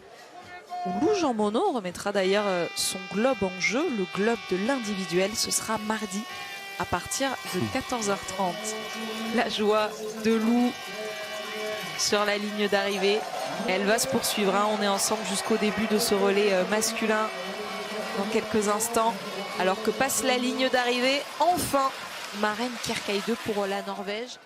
[SPEAKER 1] Lou Jean Monod remettra d'ailleurs son globe en jeu, le globe de l'individuel. Ce sera mardi à partir de 14h30. La joie de Lou sur la ligne d'arrivée. Elle va se poursuivre. On est ensemble jusqu'au début de ce relais masculin dans quelques instants. Alors que passe la ligne d'arrivée, enfin, Maren Kierkeide pour la Norvège.